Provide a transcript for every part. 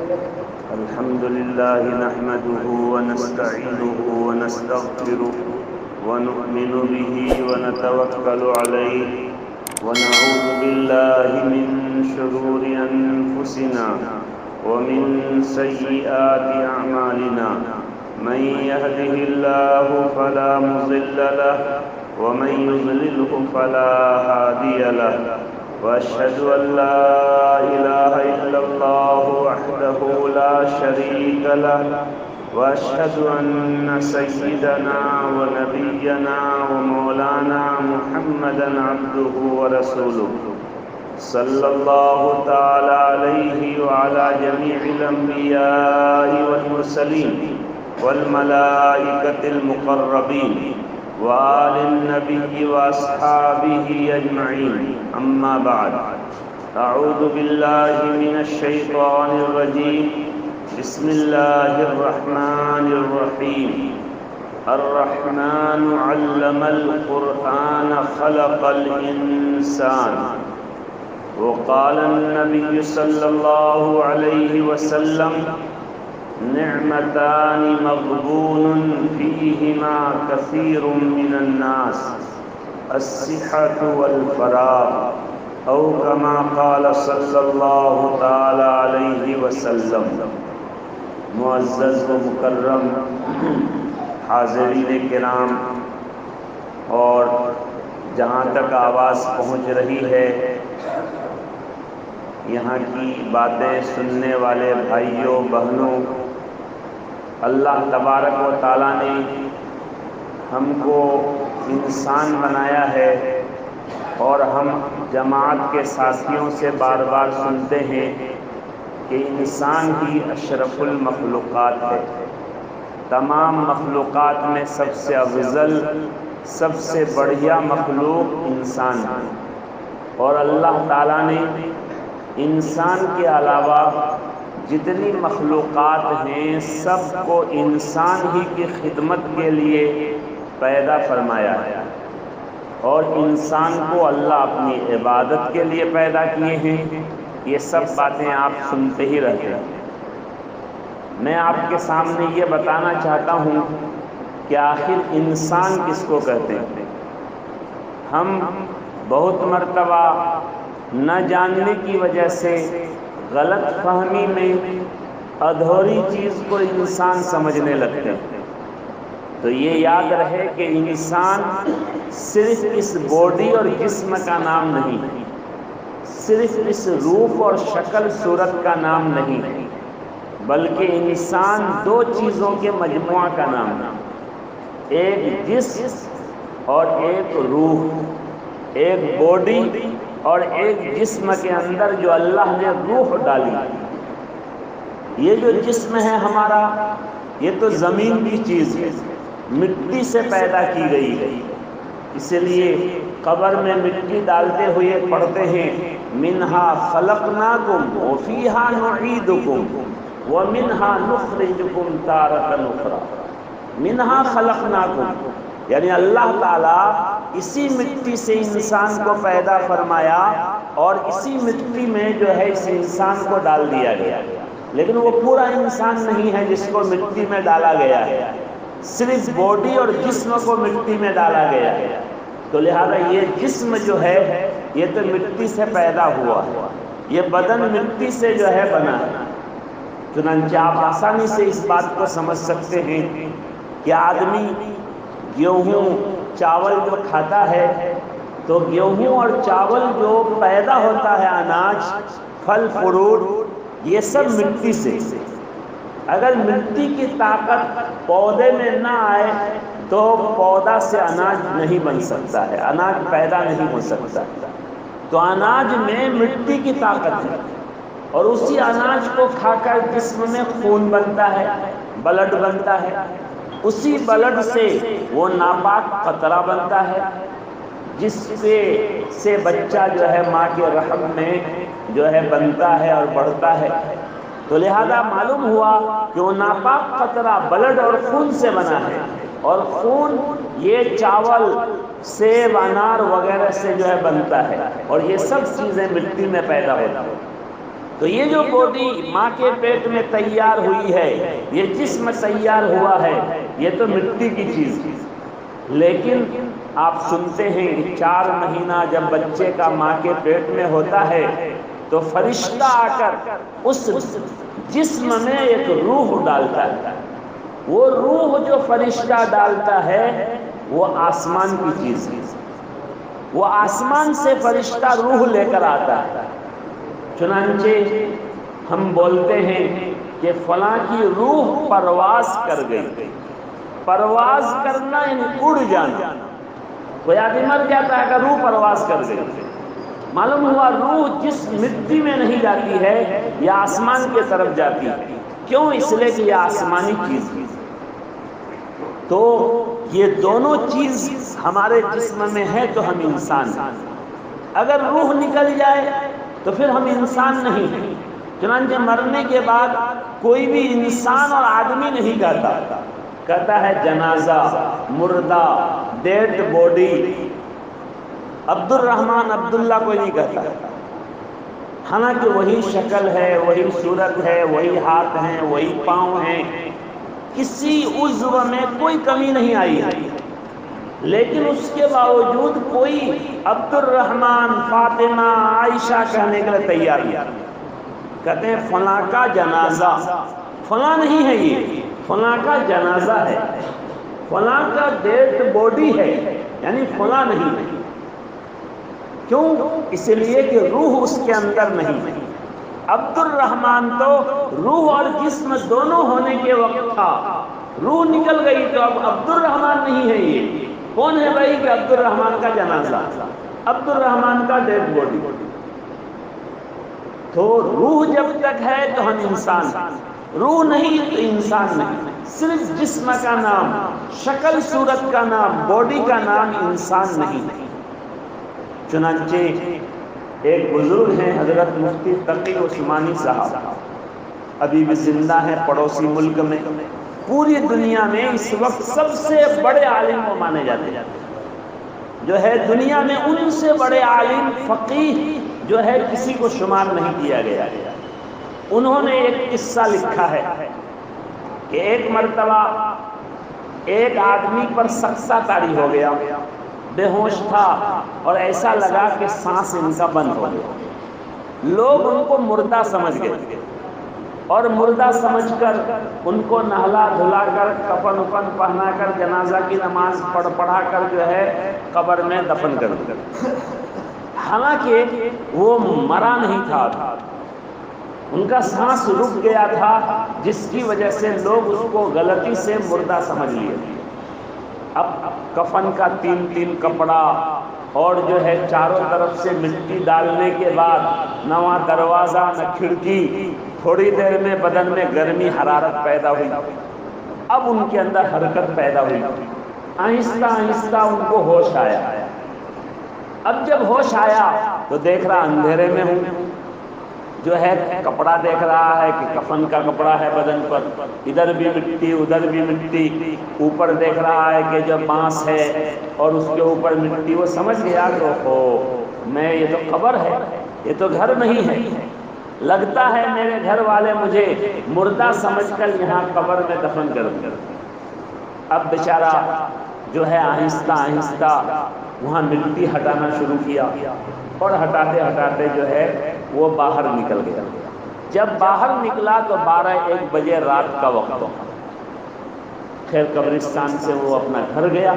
الحمد لله نحمده ونستعينه ونستغفره ونؤمن به ونتوكل عليه ونعوذ بالله من شرور أنفسنا ومن سيئات أعمالنا من يهده الله فلا مضل له ومن يضلله فلا هادي له وأشهد أن لا إله إلا الله وحده لا شريك له وأشهد أن سيدنا ونبينا ومولانا محمدا عبده ورسوله صلى الله تعالى عليه وعلى جميع الأنبياء والمرسلين والملائكة المقربين وآل النبي وأصحابه أجمعين أما بعد أعوذ بالله من الشيطان الرجيم بسم الله الرحمن الرحيم الرحمن علم القرآن خلق الإنسان وقال النبي صلى الله عليه وسلم نعمتان مغبون فيهما كثير من الناس الصحة والفراغ أو كما قال صلی اللہ تعالی علیہ وسلم۔ معزز و مکرم حاضرین کرام، اور جہاں تک آواز پہنچ رہی ہے یہاں کی باتیں سننے والے بھائیوں بہنوں، اللہ تبارک و تعالیٰ نے ہم کو انسان بنایا ہے، اور ہم جماعت کے ساتھیوں سے بار بار سنتے ہیں کہ انسان ہی اشرف المخلوقات ہے۔ تمام مخلوقات میں سب سے افضل، سب سے بڑھیا مخلوق انسان ہے، اور اللہ تعالیٰ نے انسان کے علاوہ جتنی مخلوقات ہیں سب کو انسان ہی کی خدمت کے لیے پیدا فرمایا ہے، اور انسان کو اللہ اپنی عبادت کے لیے پیدا کیے ہیں۔ یہ سب باتیں آپ سنتے ہی رہتے ہیں۔ میں آپ کے سامنے یہ بتانا چاہتا ہوں کہ آخر انسان کس کو کہتے ہیں۔ ہم بہت مرتبہ نہ جاننے کی وجہ سے غلط فہمی میں ادھوری چیز کو انسان سمجھنے لگتے ہیں۔ تو یہ یاد رہے کہ انسان صرف اس باڈی اور جسم کا نام نہیں، صرف اس روپ اور شکل صورت کا نام نہیں، بلکہ انسان دو چیزوں کے مجموعہ کا نام ہے، ایک جسم اور ایک روح، ایک باڈی اور ایک جسم کے اندر جو اللہ نے روح ڈالی۔ یہ جو جسم ہے ہمارا، یہ تو زمین کی چیز ہے، مٹی سے پیدا کی گئی ہے، اس لیے قبر میں مٹی ڈالتے ہوئے پڑھتے ہیں منہا خلقناکم وفیہا نعیدکم ومنہا نخرجکم تارۃ اخری۔ منہا خلقناکم یعنی اللہ تعالیٰ اسی مٹی سے انسان کو پیدا فرمایا، اور اسی مٹی میں جو ہے اس انسان کو ڈال دیا گیا، لیکن وہ پورا انسان نہیں ہے جس کو مٹی میں ڈالا گیا ہے، صرف باڈی اور جسم کو مٹی میں ڈالا گیا ہے۔ تو لہذا یہ جسم جو ہے یہ تو مٹی سے پیدا ہوا ہے، یہ بدن مٹی سے جو ہے بنا ہے۔ چنانچہ آپ آسانی سے اس بات کو سمجھ سکتے ہیں کہ آدمی گیہوں چاول جو کھاتا ہے، تو گیہوں اور چاول جو پیدا ہوتا ہے، اناج پھل فروٹ، یہ سب مٹی سے۔ اگر مٹی کی طاقت پودے میں نہ آئے تو پودا سے اناج نہیں بن سکتا ہے، اناج پیدا نہیں ہو سکتا۔ تو اناج میں مٹی کی طاقت ہے، اور اسی اناج کو کھا کر جسم میں خون بنتا ہے، بلڈ بنتا ہے، اسی بلڈ سے وہ ناپاک قطرہ بنتا ہے، جس سے بچہ جو ہے ماں کے رحم میں جو ہے بنتا ہے اور بڑھتا ہے۔ تو لہذا معلوم ہوا کہ وہ ناپاک قطرہ بلڈ اور خون سے بنا ہے، اور خون یہ چاول، سیب، انار وغیرہ سے جو ہے بنتا ہے، اور یہ سب چیزیں مٹی میں پیدا ہوتی ہیں۔ تو یہ جو باڈی ماں کے پیٹ میں تیار ہوئی ہے، یہ جسم تیار ہوا ہے، یہ تو مٹی کی چیز ہے، لیکن آپ سنتے ہیں کہ 4 مہینہ جب بچے کا ماں کے پیٹ میں ہوتا ہے تو فرشتہ آ کر اس جسم میں ایک روح ڈالتا ہے۔ وہ روح جو فرشتہ ڈالتا ہے وہ آسمان کی چیز ہے، وہ آسمان سے فرشتہ روح لے کر آتا ہے۔ چنانچہ ہم بولتے ہیں کہ فلاں کی روح پرواز کر گئی۔ پرواز کرنا یعنی اڑ جانا۔ کوئی آدمی مر جاتا ہے کہ روح پرواز کر گئی، معلوم ہوا روح جس مٹی میں نہیں جاتی ہے یہ آسمان کی طرف جاتی ہے۔ کیوں؟ اس لیے کہ یہ آسمانی چیز ہے۔ تو یہ دونوں چیز ہمارے جسم میں ہے تو ہم انسان ہیں۔ اگر روح نکل جائے تو پھر ہم انسان نہیں ہیں۔ چنانچہ مرنے کے بعد کوئی بھی انسان اور آدمی نہیں کہتا ہے جنازہ، مردہ، ڈیڈ باڈی۔ عبد الرحمن عبداللہ کوئی نہیں کہتا، حالانکہ وہی شکل ہے، وہی صورت ہے، وہی ہاتھ ہیں، وہی پاؤں ہیں، کسی عضو میں کوئی کمی نہیں آئی ہے، لیکن اس کے باوجود کوئی عبد الرحمن، فاطمہ، عائشہ کہنے کے لیے تیار نہیں۔ کہتے ہیں فلاں کا جنازہ، فلاں نہیں ہے، یہ فلاں کا جنازہ ہے، فلاں کا ڈیڈ باڈی ہے، یعنی فلاں نہیں ہے۔ کیوں؟ اس لیے کہ روح اس کے اندر نہیں ہے۔ عبد الرحمن تو روح اور جسم دونوں ہونے کے وقت تھا، روح نکل گئی تو اب عبد الرحمن نہیں ہے۔ یہ کون ہے بھائی؟ کہ عبد الرحمن کا جنازہ، عبد الرحمن کا ڈیڈ باڈی۔ تو روح جب تک ہے تو ہم انسان ہیں، روح نہیں تو انسان نہیں۔ صرف جسم کا نام، شکل صورت کا نام، باڈی کا نام انسان نہیں۔ چنانچہ ایک بزرگ ہیں حضرت مفتی تقی عثمانی صاحب، ابھی بھی زندہ ہیں پڑوسی ملک میں، پوری دنیا میں اس وقت سب سے بڑے عالم وہ مانے جاتے ہیں، جو ہے دنیا میں ان سے بڑے عالم فقیہ جو ہے کسی کو شمار نہیں کیا گیا۔ انہوں نے ایک قصہ لکھا ہے کہ ایک مرتبہ ایک آدمی پر سکسا طاری ہو گیا، بے ہوش تھا اور ایسا لگا کہ سانس ان کا بند ہو گیا۔ لوگ ان کو مردہ سمجھ گئے اور مردہ سمجھ کر ان کو نہلا دھلا کر کفن وفن پہنا کر جنازہ کی نماز پڑھا کر جو ہے قبر میں دفن کر دیا۔ حالانکہ وہ مرا نہیں تھا، ان کا سانس رک گیا تھا، جس کی وجہ سے لوگ اس کو غلطی سے مردہ سمجھ لیے۔ اب کفن کا 3 کپڑا اور جو ہے چاروں طرف سے مٹی ڈالنے کے بعد نہ وہاں دروازہ نہ کھڑکی، تھوڑی دیر میں بدن میں گرمی حرارت پیدا ہوئی۔ اب ان کے اندر حرکت پیدا ہوئی، آہستہ آہستہ ان کو ہوش آیا۔ اب جب ہوش آیا تو دیکھ رہا اندھیرے میں ہوں، جو ہے کپڑا دیکھ رہا ہے کہ کفن کا کپڑا ہے بدن پر، ادھر بھی مٹی ادھر بھی مٹی، اوپر دیکھ رہا ہے کہ جو بانس ہے اور اس کے اوپر مٹی۔ وہ سمجھ گیا کہ میں یہ تو قبر ہے، یہ تو گھر نہیں ہے، لگتا ہے میرے گھر والے مجھے مردہ سمجھ کر یہاں قبر میں دفن کر دیں۔ اب بیچارہ جو ہے آہستہ آہستہ وہاں مٹی ہٹانا شروع کیا اور ہٹاتے ہٹاتے جو ہے وہ باہر نکل گیا۔ جب باہر نکلا تو 12-1 بجے رات کا وقت ہو۔ خیر قبرستان سے وہ اپنا گھر گیا،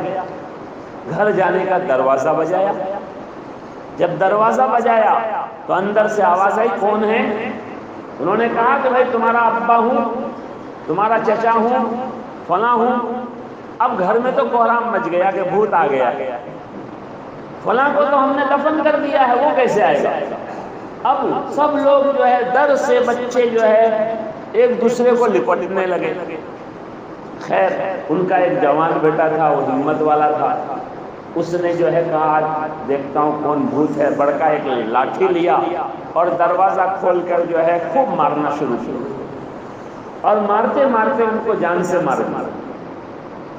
گھر جانے کا دروازہ بجایا۔ جب دروازہ بجایا تو اندر سے آواز آئی، کون ہے؟ انہوں نے کہا کہ بھائی تمہارا ابا ہوں، تمہارا چچا ہوں، فلاں ہوں۔ اب گھر میں تو کوہرام مچ گیا کہ بھوت آ گیا، فلاں کو تو ہم نے دفن کر دیا ہے، وہ کیسے آئے گا؟ اب سب لوگ جو ہے ڈر سے بچے جو ہے ایک دوسرے کو لپٹنے لگے۔ خیر ان کا ایک جوان بیٹا تھا، وہ ہمت والا تھا، اس نے جو ہے کہا آج دیکھتا ہوں کون بھوت ہے، بڑکا ایک لاٹھی لیا اور دروازہ کھول کر جو ہے خوب مارنا شروع کیا، اور مارتے مارتے ان کو جان سے مار مارا۔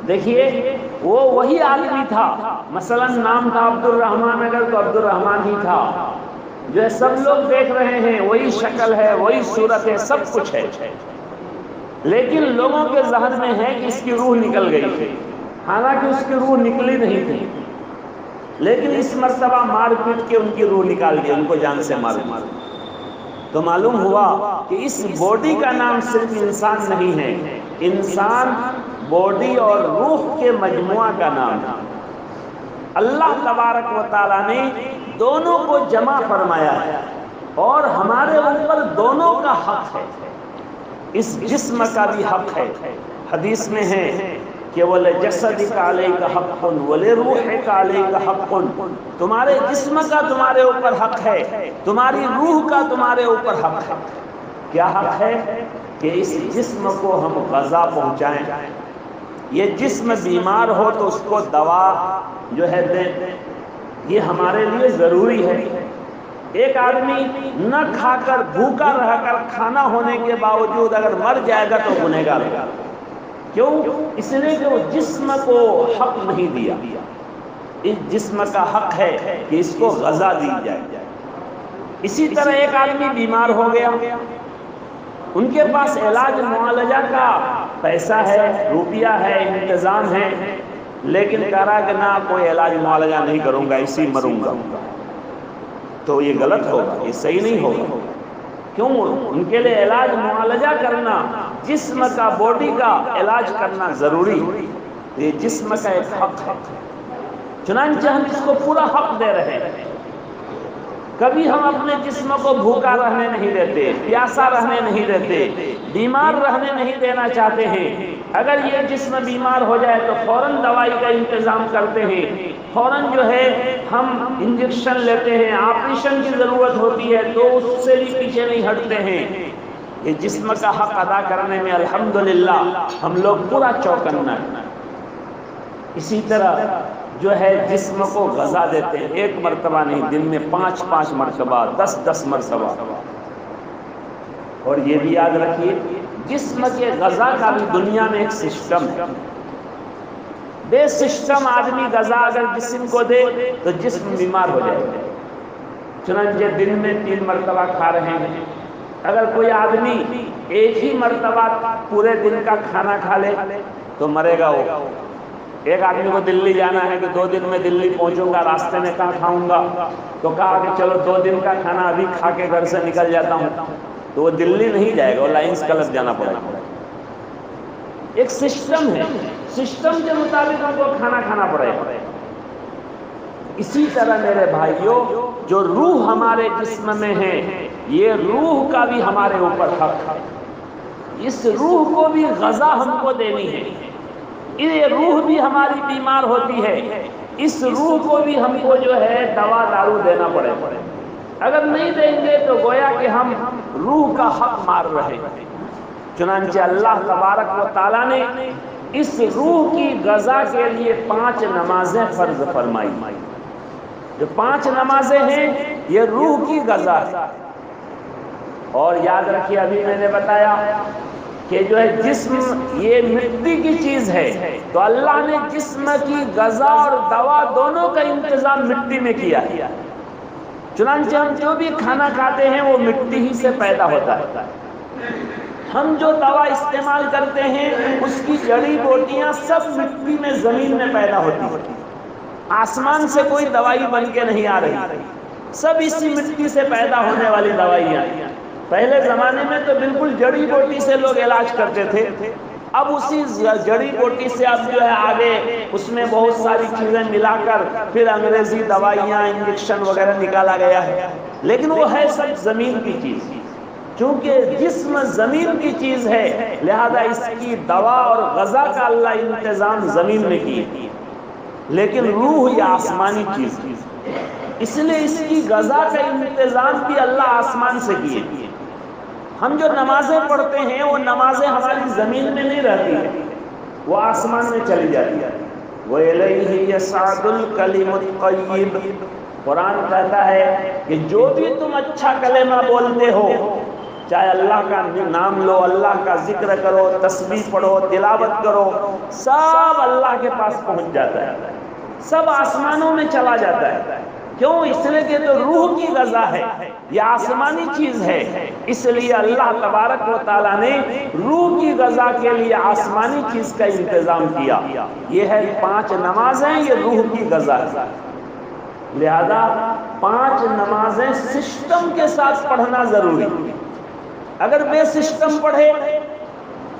دیکھیے وہ وہی آدمی تھا، مثلا نام تھا عبد الرحمن، اگر تو عبد الرحمن ہی تھا، جو ہے سب لوگ دیکھ رہے ہیں، وہی شکل ہے، وہی صورت ہے، سب کچھ ہے، لیکن لوگوں کے ذہن میں ہے کہ اس کی روح نکل گئی تھی، حالانکہ اس کی روح نکلی نہیں تھی، لیکن اس مرتبہ مار پیٹ کے ان کی روح نکال دی، ان کو جان سے مار دیا۔ تو معلوم ہوا کہ اس باڈی کا نام صرف انسان نہیں ہے، انسان باڈی اور روح کے مجموعہ کا نام ہے۔ اللہ تبارک و تعالیٰ نے دونوں کو جمع فرمایا ہے اور ہمارے اوپر دونوں کا حق ہے، اس جسم کا بھی حق ہے۔ حدیث میں ہے کہ وَلِجَسَدِكَ عَلَيْكَ حَقٌّ وَلِرُوحِكَ عَلَيْكَ حَقٌّ، تمہارے جسم کا تمہارے اوپر حق ہے، تمہاری روح کا تمہارے اوپر حق ہے۔ کیا حق ہے؟ کہ اس جسم کو ہم غذا پہنچائیں، یہ جسم بیمار ہو تو اس کو دوا جو ہے دیں، یہ ہمارے لیے ضروری ہے۔ ایک آدمی نہ کھا کر بھوکا رہ کر کھانا ہونے کے باوجود اگر مر جائے گا تو گنہگار ہوگا، کیوں؟ اس لیے کہ وہ جسم کو حق نہیں دیا۔ اس جسم کا حق ہے کہ اس کو غذا دی جائے۔ اسی طرح ایک آدمی بیمار ہو گیا، ان کے پاس علاج معالجہ کا پیسہ ہے، روپیہ ہے، انتظام ہے، لیکن کہہ رہا کہ نہ کوئی علاج معالجہ نہیں کروں گا، اسی مروں گا، تو یہ غلط ہوگا، یہ صحیح نہیں ہوگا۔ کیوں؟ ان کے لیے علاج معالجہ کرنا، جسم کا باڈی کا علاج کرنا ضروری، یہ جسم کا ایک حق ہے، چنانچہ ہم اس کو پورا حق دے رہے ہیں۔ کبھی ہم اپنے جسم کو بھوکا رہنے نہیں دیتے، پیاسا رہنے نہیں دیتے، بیمار رہنے نہیں دینا چاہتے ہیں۔ اگر یہ جسم بیمار ہو جائے تو فوراً دوائی کا انتظام کرتے ہیں، فوراً جو ہے ہم انجیکشن لیتے ہیں، آپریشن کی ضرورت ہوتی ہے تو اس سے بھی پیچھے نہیں ہٹتے ہیں۔ یہ جسم کا حق ادا کرنے میں الحمدللہ ہم لوگ پورا چوکنا ہے۔ اسی طرح جو ہے جسم کو غذا دیتے ہیں، ایک مرتبہ نہیں، دن میں 5 مرتبہ، 10 مرتبہ۔ اور یہ بھی یاد رکھیے جسم کے غذا کا بھی دنیا میں ایک سسٹم ہے، بے سسٹم آدمی غذا اگر جسم کو دے تو جسم بیمار ہو جائے گا۔ چنانچہ دن میں 3 مرتبہ کھا رہے ہیں، اگر کوئی آدمی ایک ہی مرتبہ پورے دن کا کھانا کھا لے تو مرے گا وہ۔ ایک آدمی کو دلی جانا ہے کہ 2 دن میں دلی پہنچوں گا، راستے میں کہاں کھاؤں گا، تو کہا کہ چلو 2 دن کا کھانا ابھی کھا کے گھر سے نکل جاتا ہوں، تو وہ دلی نہیں جائے گا، وہ لائنز کلب جانا پڑے گا۔ ایک سسٹم ہے، سسٹم کے مطابق ہم کو کھانا کھانا پڑے گا۔ اسی طرح میرے بھائیوں، جو روح ہمارے جسم میں ہے، یہ روح کا بھی ہمارے اوپر حق ہے، اس روح کو بھی غذا ہم کو دینی ہے۔ یہ روح بھی ہماری بیمار ہوتی ہے، اس روح کو بھی ہم کو جو ہے دوا دارو دینا پڑے گا۔ اگر نہیں دیں گے تو گویا کہ ہم روح کا حق مار رہے ہیں۔ چنانچہ اللہ تبارک و تعالیٰ نے اس روح کی غذا کے لیے 5 نمازیں فرض فرمائی۔ جو 5 نمازیں ہیں یہ روح کی غذا ہے۔ اور یاد رکھیے ابھی میں نے بتایا کہ جو ہے جسم یہ مٹی کی چیز ہے، تو اللہ نے جسم کی غذا اور دوا دونوں کا انتظام مٹی میں کیا ہے۔ چنانچہ ہم جو بھی کھانا کھاتے ہیں وہ مٹی ہی سے پیدا ہوتا ہے۔ ہم جو دوا استعمال کرتے ہیں اس کی جڑی بوٹیاں سب مٹی میں، زمین میں پیدا ہوتی ہیں، آسمان سے کوئی دوائی بن کے نہیں آ رہی، سب اسی مٹی سے پیدا ہونے والی دوائیاں۔ پہلے زمانے میں تو بالکل جڑی بوٹی سے لوگ علاج کرتے تھے، اب اسی جڑی بوٹی سے اب جو ہے آگے اس میں بہت ساری چیزیں ملا کر پھر انگریزی دوائیاں، انجیکشن وغیرہ نکالا گیا ہے، لیکن وہ ہے سب زمین کی چیز۔ چونکہ جسم زمین کی چیز ہے لہذا اس کی دوا اور غذا کا اللہ انتظام زمین میں کیے، لیکن روح یہ آسمانی چیز ہے، اس لیے اس کی غذا کا انتظام بھی اللہ آسمان سے کیے۔ ہم جو نمازیں پڑھتے ہیں وہ نمازیں ہماری زمین میں نہیں رہتی ہیں، وہ آسمان میں چلی جاتی ہے۔ وَإِلَيْهِ يَصْعَدُ الْكَلِمُ الطَّيِّبُ، قرآن کہتا ہے کہ جو بھی تم اچھا کلمہ بولتے ہو، چاہے اللہ کا نام لو، اللہ کا ذکر کرو، تسبیح پڑھو، تلاوت کرو، سب اللہ کے پاس پہنچ جاتا ہے، سب آسمانوں میں چلا جاتا ہے۔ کیوں؟ اس لیے کہ تو روح کی غذا ہے، یہ آسمانی چیز ہے، اس لیے اللہ تبارک و تعالیٰ نے روح کی غذا کے لیے آسمانی چیز کا انتظام کیا۔ یہ ہے 5 نمازیں، یہ روح کی غذا ہے۔ لہذا 5 نمازیں سسٹم کے ساتھ پڑھنا ضروری۔ اگر بے سسٹم پڑھے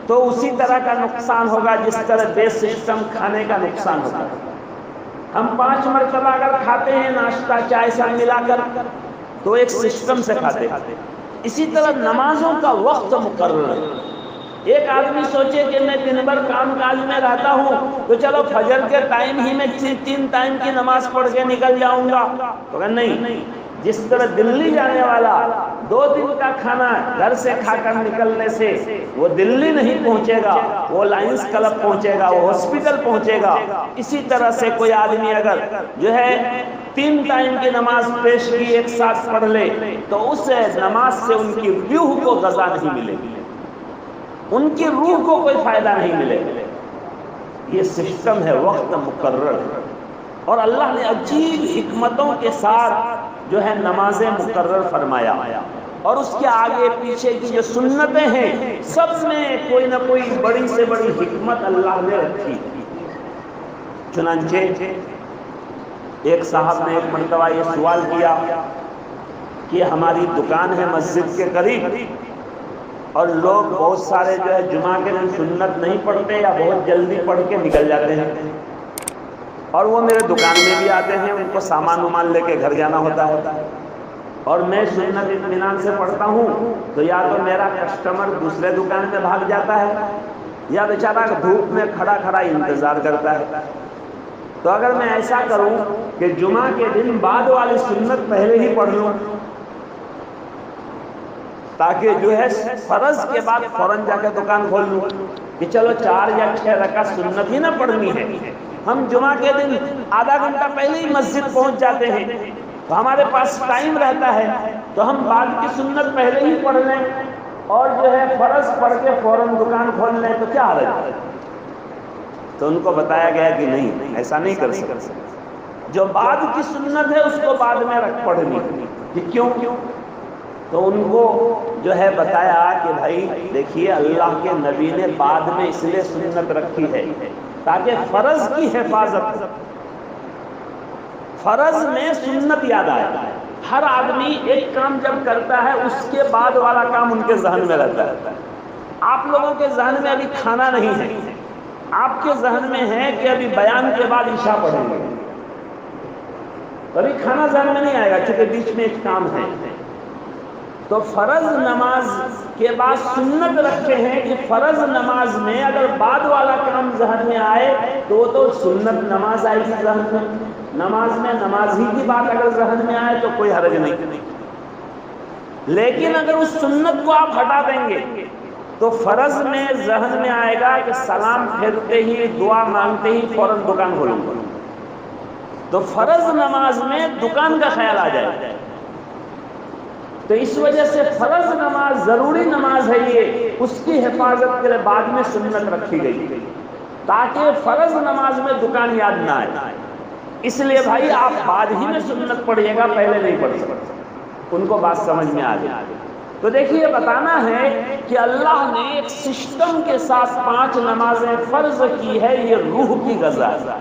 تو اسی طرح کا نقصان ہوگا جس طرح بے سسٹم کھانے کا نقصان ہوگا۔ ہم 5 مرتبہ اگر کھاتے ہیں ناشتہ چائے سے ملا کر تو ایک سسٹم سے کھاتے ہیں۔ اسی طرح نمازوں کا وقت مقرر ہے۔ ایک آدمی سوچے کہ میں دن بھر کام کاج میں رہتا ہوں تو چلو فجر کے ٹائم ہی میں 3 ٹائم کی نماز پڑھ کے نکل جاؤں گا، تو نہیں، جس طرح دلی جانے والا 2 دن کا کھانا گھر سے کھا کر نکلنے سے وہ دلی نہیں پہنچے گا، وہ لائنز کلب پہنچے گا، وہ ہاسپٹل پہنچے گا، اسی طرح سے کوئی آدمی اگر جو ہے 3 ٹائم کی نماز پیش کی ایک ساتھ پڑھ لے تو اس نماز سے ان کی روح کو غذا نہیں ملے گی، ان کی روح کو کوئی فائدہ نہیں ملے گا۔ یہ سسٹم ہے، وقت مقرر ہے، اور اللہ نے عجیب حکمتوں کے ساتھ جو ہے نمازیں مقرر فرمایا، اور اس کے آگے پیچھے کی جو سنتیں ہیں سب میں کوئی نہ کوئی بڑی سے بڑی حکمت اللہ نے رکھی۔ چنانچہ ایک صاحب نے ایک مرتبہ یہ سوال کیا کہ ہماری دکان ہے مسجد کے قریب اور لوگ بہت سارے جو ہے جمعہ کے دن سنت نہیں پڑھتے یا بہت جلدی پڑھ کے نکل جاتے ہیں، اور وہ میرے دکان میں بھی آتے ہیں، ان کو سامان وامان لے کے گھر جانا ہوتا ہے، اور میں سنت اطمینان سے پڑھتا ہوں تو یا تو میرا کسٹمر دوسرے دکان میں بھاگ جاتا ہے یا بیچارہ دھوپ میں کھڑا کھڑا انتظار کرتا ہے۔ تو اگر میں ایسا کروں کہ جمعہ کے دن بعد والی سنت پہلے ہی پڑھ لوں تاکہ جو ہے فرض کے بعد فوراً جا کے دکان کھول لوں کہ چلو 4 یا 6 رکعت سنت ہی نہ پڑھنی ہے، ہم جمعہ کے دن آدھا گھنٹہ پہلے ہی مسجد پہنچ جاتے ہیں تو ہمارے پاس ٹائم رہتا ہے، تو ہم بعد کی سنت پہلے ہی پڑھ لیں اور جو ہے فرض پڑھ کے فوراً دکان کھول لیں، تو کیا حرج ہے؟ تو ان کو بتایا گیا کہ نہیں، ایسا نہیں کر سکتے، جو بعد کی سنت ہے اس کو بعد میں رکھ پڑھنی، کہ کیوں؟ تو ان کو جو ہے بتایا کہ بھائی دیکھیے اللہ کے نبی نے بعد میں اس لیے سنت رکھی ہے تاکہ فرض کی حفاظت، فرض میں سنت یاد آئے۔ ہر آدمی ایک کام جب کرتا ہے اس کے بعد والا کام ان کے ذہن میں رہتا ہے۔ آپ لوگوں کے ذہن میں ابھی کھانا نہیں ہے، آپ کے ذہن میں ہے کہ ابھی بیان کے بعد عشاء پڑھیں گے، ابھی کھانا ذہن میں نہیں آئے گا چونکہ بیچ میں ایک کام ہے۔ تو فرض نماز کے بعد سنت رکھے ہیں کہ فرض نماز میں اگر بعد والا کام ذہن میں آئے تو وہ تو سنت نماز آئے گی ذہن میں، نماز میں نماز ہی کی بات اگر ذہن میں آئے تو کوئی حرج نہیں، لیکن اگر اس سنت کو آپ ہٹا دیں گے تو فرض میں ذہن میں آئے گا کہ سلام پھیرتے ہی دعا مانگتے ہی فوراً دکان کھولوں گا، تو فرض نماز میں دکان کا خیال آ جائے۔ تو اس وجہ سے فرض نماز ضروری نماز ہے، یہ اس کی حفاظت کے لیے بعد میں سنت رکھی گئی تاکہ فرض نماز میں دکان یاد نہ آئے۔ اس لیے بھائی آپ بعد ہی میں سنت پڑھیے گا، پہلے نہیں پڑھ سکتے۔ ان کو بات سمجھ میں آ گئی۔ تو دیکھیے بتانا ہے کہ اللہ نے ایک سسٹم کے ساتھ 5 نمازیں فرض کی ہے، یہ روح کی غذا ہے۔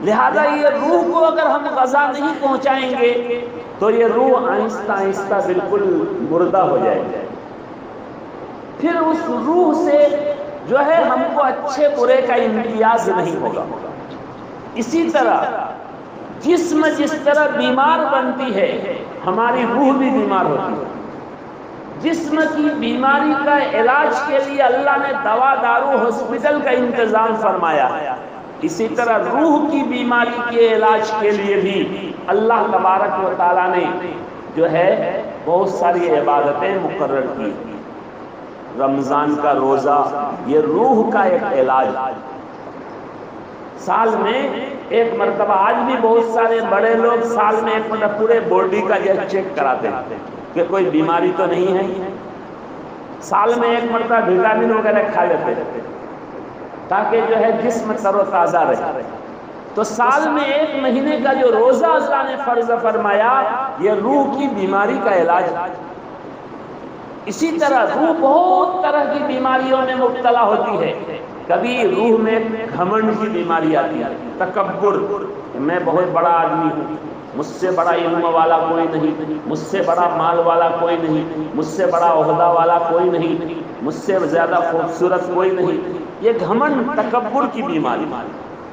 لہذا یہ روح کو اگر ہم غذا نہیں پہنچائیں گے تو یہ روح آہستہ آہستہ بالکل مردہ ہو جائے گی، پھر اس روح سے جو ہے ہم کو اچھے برے کا امتیاز نہیں ہوگا۔ اسی طرح جسم جس طرح بیمار بنتی ہے ہماری روح بھی بیمار ہوتی ہے۔ جسم کی بیماری کا علاج کے لیے اللہ نے دوا دارو ہاسپٹل کا انتظام فرمایا، اسی طرح روح کی بیماری کے علاج کے لیے بھی اللہ تبارک و تعالیٰ نے جو ہے بہت ساری عبادتیں مقرر کی۔ رمضان کا روزہ یہ روح کا ایک علاج، سال میں ایک مرتبہ، آج بھی بہت سارے بڑے لوگ سال میں ایک مرتبہ پورے باڈی کا جو چیک کراتے ہیں کہ کوئی بیماری تو نہیں ہے، سال میں ایک مرتبہ وٹامن وغیرہ کھا لیتے ہیں تاکہ جو ہے جسم تر و تازہ رہے۔ تو سال میں 1 مہینے کا جو روزہ اللہ نے فرض فرمایا یہ روح کی بیماری کا علاج ہے۔ اسی طرح روح بہت طرح کی بیماریوں میں مبتلا ہوتی ہے۔ کبھی روح میں گھمنڈ کی بیماری آتی ہے، تکبر، میں بہت بڑا آدمی ہوں، مجھ سے بڑا علم والا کوئی نہیں، مجھ سے بڑا مال والا کوئی نہیں، مجھ سے بڑا عہدہ والا کوئی نہیں، مجھ سے زیادہ خوبصورت کوئی نہیں، یہ گھمنڈ تکبر کی بیماری۔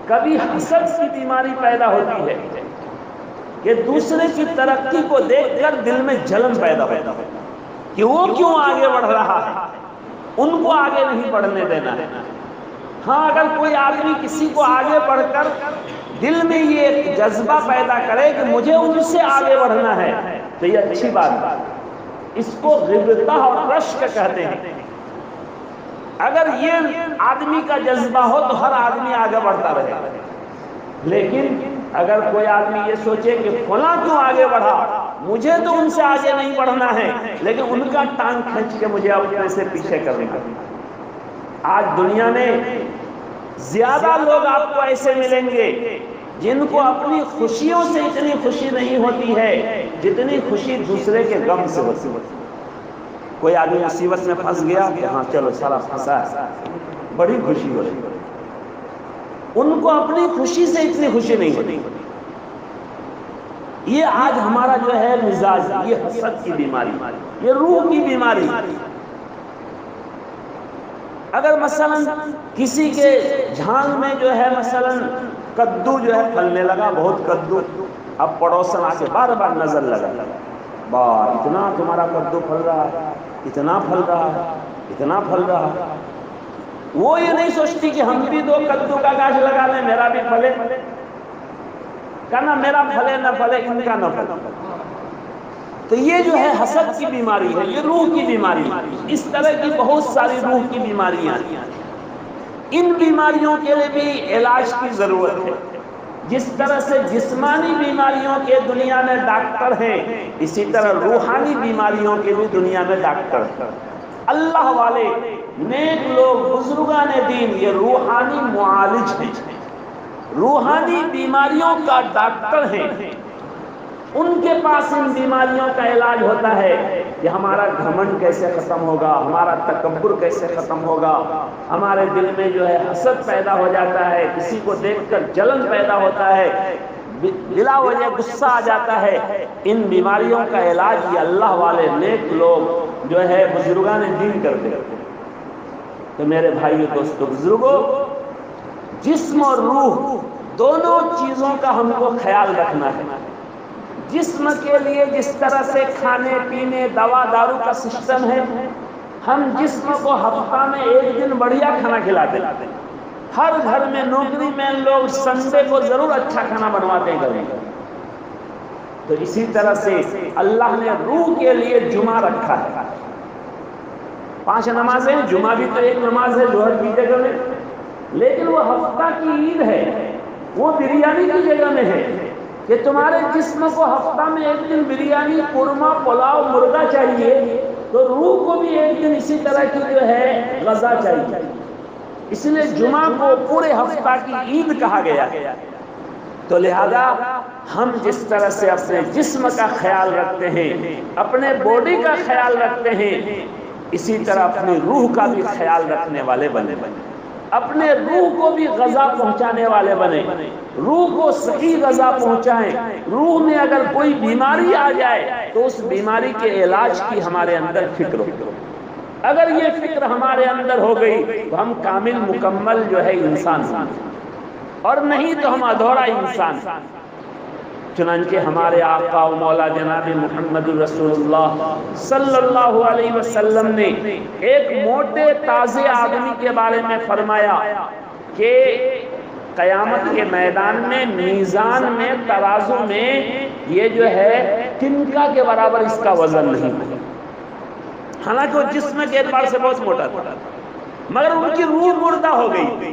کبھی حسد کی بیماری پیدا ہوتی ہے کہ دوسرے کی ترقی کو دیکھ کر دل میں جلن پیدا ہوتا ہے کہ وہ کیوں آگے بڑھ رہا ہے، ان کو آگے نہیں بڑھنے دینا ہے۔ ہاں اگر کوئی آدمی کسی کو آگے بڑھ کر دل میں یہ جذبہ پیدا کرے کہ مجھے ان سے آگے بڑھنا ہے تو یہ اچھی بات ہے، اس کو غبطہ اور رشک کہتے ہیں۔ اگر یہ آدمی کا جذبہ ہو تو ہر آدمی آگے بڑھتا رہے، لیکن اگر کوئی آدمی یہ سوچے کہ فلاں کیوں آگے بڑھا، مجھے تو ان سے آگے نہیں بڑھنا ہے لیکن ان کا ٹانگ کھینچ کے مجھے اپنے سے پیچھے کرنے کا۔ آج دنیا میں زیادہ لوگ آپ کو ایسے ملیں گے جن کو اپنی خوشیوں سے اتنی خوشی نہیں ہوتی ہے جتنی خوشی دوسرے کے غم سے ہوتی ہے۔ کوئی آدمی مصیبت میں پھنس گیا کہ ہاں چلو سارا پھنسا ہے، بڑی خوشی ہو رہی، ان کو اپنی خوشی سے اتنی خوشی نہیں ہوتی۔ یہ آج ہمارا جو ہے مزاج، یہ حسد کی بیماری، یہ روح کی بیماری۔ اگر مثلا کسی کے جھانگ میں جو ہے مثلا کدو جو ہے پھلنے لگا، بہت کدو، اب پڑوسن آ کے بار بار نظر لگا، بار اتنا تمہارا کدو پھل رہا ہے، اتنا پھل رہا ہے، اتنا پھل رہا ہے۔ وہ یہ نہیں سوچتی کہ ہم بھی 2 کدو کا گاچھ لگا لیں، میرا بھی پھلے، کہنا میرا پھلے نہ پھلے ان کا نہ پھلے۔ تو یہ جو ہے حسد کی بیماری ہے، یہ روح کی بیماری ہے۔ اس طرح کی بہت ساری روح کی بیماریاں ہیں، ان بیماریوں کے لیے بھی علاج کی ضرورت ہے۔ جس طرح سے جسمانی بیماریوں کے دنیا میں ڈاکٹر ہیں، اسی طرح روحانی بیماریوں کے بھی دنیا میں ڈاکٹر ہیں۔ اللہ والے نیک لوگ بزرگان دین یہ روحانی معالج ہیں، روحانی بیماریوں کا ڈاکٹر ہیں۔ ان کے پاس ان بیماریوں کا علاج ہوتا ہے کہ ہمارا گھمنڈ کیسے ختم ہوگا، ہمارا تکبر کیسے ختم ہوگا، ہمارے دل میں جو ہے حسد پیدا ہو جاتا ہے، کسی کو دیکھ کر جلن پیدا ہوتا ہے، بلا وجہ غصہ آ جاتا ہے۔ ان بیماریوں کا علاج یہ اللہ والے نیک لوگ جو ہے بزرگان دین کرتے ہیں۔ تو میرے بھائیو دوستو بزرگوں، جسم اور روح دونوں چیزوں کا ہم کو خیال رکھنا ہے۔ جسم کے لیے جس طرح سے کھانے پینے دوا دارو کا سسٹم ہے، ہم جسم کو ہفتہ میں 1 دن بڑھیا کھانا کھلاتے ہیں۔ ہر گھر میں نوکری میں لوگ سنڈے کو ضرور اچھا کھانا بنواتے ہیں گھر میں۔ تو اسی طرح سے اللہ نے روح کے لیے جمعہ رکھا ہے۔ 5 نمازیں، جمعہ بھی تو ایک نماز ہے ظہر کی جگہ میں، لیکن وہ ہفتہ کی عید ہے، وہ بریانی کی جگہ میں ہے کہ تمہارے جسم کو ہفتہ میں 1 دن بریانی، قورمہ، پلاؤ، مرغا چاہیے، تو روح کو بھی 1 دن اسی طرح کی جو ہے غذا چاہیے۔ اس لیے جمعہ کو پورے ہفتہ کی عید کہا گیا ہے۔ تو لہذا ہم جس طرح سے اپنے جسم کا خیال رکھتے ہیں، اپنے باڈی کا خیال رکھتے ہیں، اسی طرح اپنی روح کا بھی خیال رکھنے والے بنے، اپنے روح کو بھی غذا پہنچانے والے بنے، روح کو صحیح غذا پہنچائیں۔ روح میں اگر کوئی بیماری آ جائے تو اس بیماری کے علاج کی ہمارے اندر فکر ہو۔ اگر یہ فکر ہمارے اندر ہو گئی تو ہم کامل مکمل جو ہے انسان ہیں، اور نہیں تو ہم ادھورا انسان ہیں۔ چنانچہ ہمارے آقا و مولا جناب محمد رسول اللہ صلی اللہ علیہ وسلم نے ایک موٹے تازے آدمی کے بارے میں فرمایا کہ قیامت کے میدان میں میزان میں ترازو میں یہ جو ہے تنکا کے برابر اس کا وزن نہیں ہے۔ حالانکہ وہ جسم کے اعتبار سے بہت موٹا تھا، مگر ان کی روح مردہ ہو گئی۔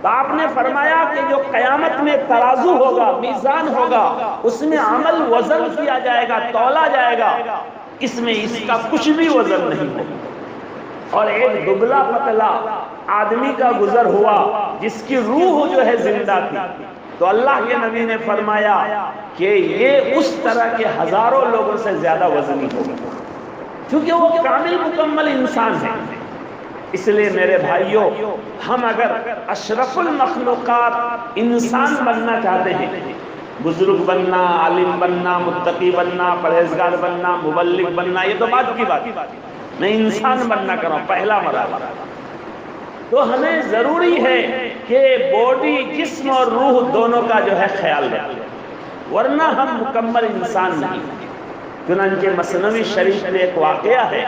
تو آپ نے فرمایا کہ جو قیامت میں ترازو ہوگا، میزان ہوگا، اس میں عمل وزن کیا جائے گا، تولا جائے گا، اس میں اس کا کچھ بھی وزن نہیں ہوگا۔ اور ایک دبلا پتلا آدمی کا گزر ہوا جس کی روح جو ہے زندہ تھی، تو اللہ کے نبی نے فرمایا کہ یہ اس طرح کے ہزاروں لوگوں سے زیادہ وزنی ہوگا، کیونکہ وہ کامل مکمل انسان ہے۔ اس لیے میرے بھائیوں، ہم اگر اشرف المخلوقات انسان بننا چاہتے ہیں، بزرگ بننا، عالم بننا، متقی بننا، پرہیزگار بننا، مبلغ بننا، یہ تو بات کی بات، میں انسان بننا کروں پہلا مرحلہ، تو ہمیں ضروری ہے کہ باڈی، جسم اور روح دونوں کا جو ہے خیال رکھیں، ورنہ ہم مکمل انسان نہیں۔ چنانچہ مثنوی شریف میں ایک واقعہ ہے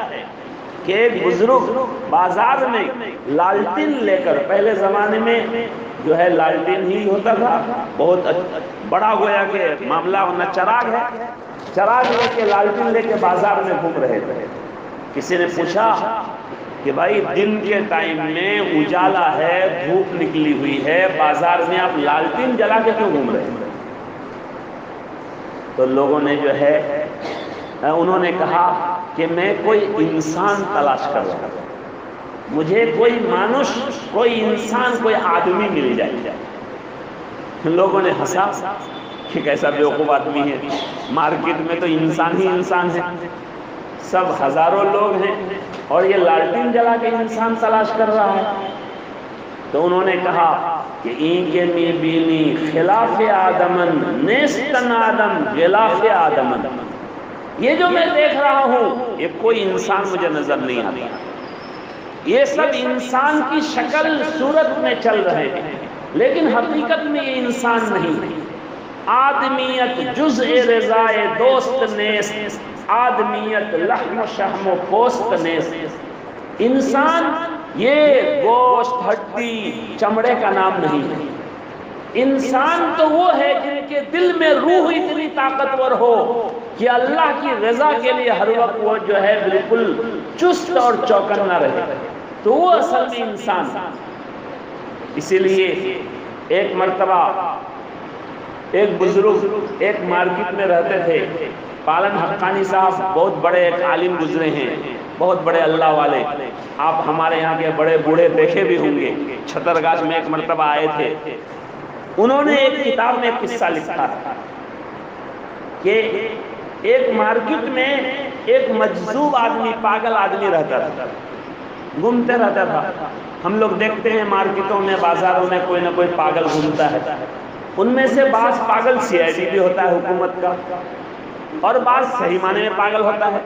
کہ ایک بزرگ بازار میں لالٹین لے کر، پہلے زمانے میں جو ہے لالٹین ہی ہوتا تھا، بہت بڑا گویا کہ معاملہ ہونا، چراغ ہے، چراغ لے کے لالٹین لے کے بازار میں گھوم رہے تھے۔ کسی نے پوچھا کہ بھائی دن کے ٹائم میں اجالا ہے، دھوپ نکلی ہوئی ہے، بازار میں آپ لالٹین جلا کے کیوں گھوم رہے ہیں؟ تو لوگوں نے جو ہے انہوں نے کہا کہ میں کوئی انسان تلاش کر رہا ہوں، مجھے کوئی مانوش، کوئی انسان، کوئی آدمی مل جائے۔ لوگوں نے ہنسا کہ کیسا بیوقوف آدمی ہے، مارکیٹ میں تو انسان ہی انسان ہے، سب ہزاروں لوگ ہیں اور یہ لالٹین جلا کے انسان تلاش کر رہا ہے۔ تو انہوں نے کہا کہ این کے می بینی خلاف آدمن نیستن آدم غلاف آدمن، یہ جو میں دیکھ رہا ہوں یہ کوئی انسان مجھے نظر نہیں آتا، یہ سب انسان کی شکل صورت میں چل رہے ہیں، لیکن حقیقت میں یہ انسان نہیں۔ آدمیت جزء رضائے دوست نیست، آدمیت لحم و شحم و پوست نیست۔ انسان یہ گوشت، ہڈی، چمڑے کا نام نہیں ہے۔ انسان تو وہ ہے جن کے دل میں روح اتنی طاقتور ہو کہ اللہ کی رضا کے لیے ہر وقت وہ جو ہے بالکل چست اور چوکنا رہے، تو وہ اصل میں انسان۔ اسی لیے ایک مرتبہ ایک بزرگ ایک مارکیٹ میں رہتے تھے، پالن حقانی صاحب بہت بڑے ایک عالم گزرے ہیں، بہت بڑے اللہ والے، آپ ہمارے یہاں کے بڑے بوڑھے دیکھے بھی ہوں گے، چھترگاچھ میں ایک مرتبہ آئے تھے۔ انہوں نے ایک کتاب میں ایک قصہ لکھا کہ ایک مارکیٹ میں ایک مجذوب آدمی، پاگل آدمی رہتا تھا، گھومتے رہتا تھا۔ ہم لوگ دیکھتے ہیں مارکیٹوں میں، بازاروں میں کوئی نہ کوئی پاگل گھومتا ہے، ان میں سے بعض پاگل CID بھی ہوتا ہے حکومت کا، اور بعض صحیح معنی میں پاگل ہوتا ہے،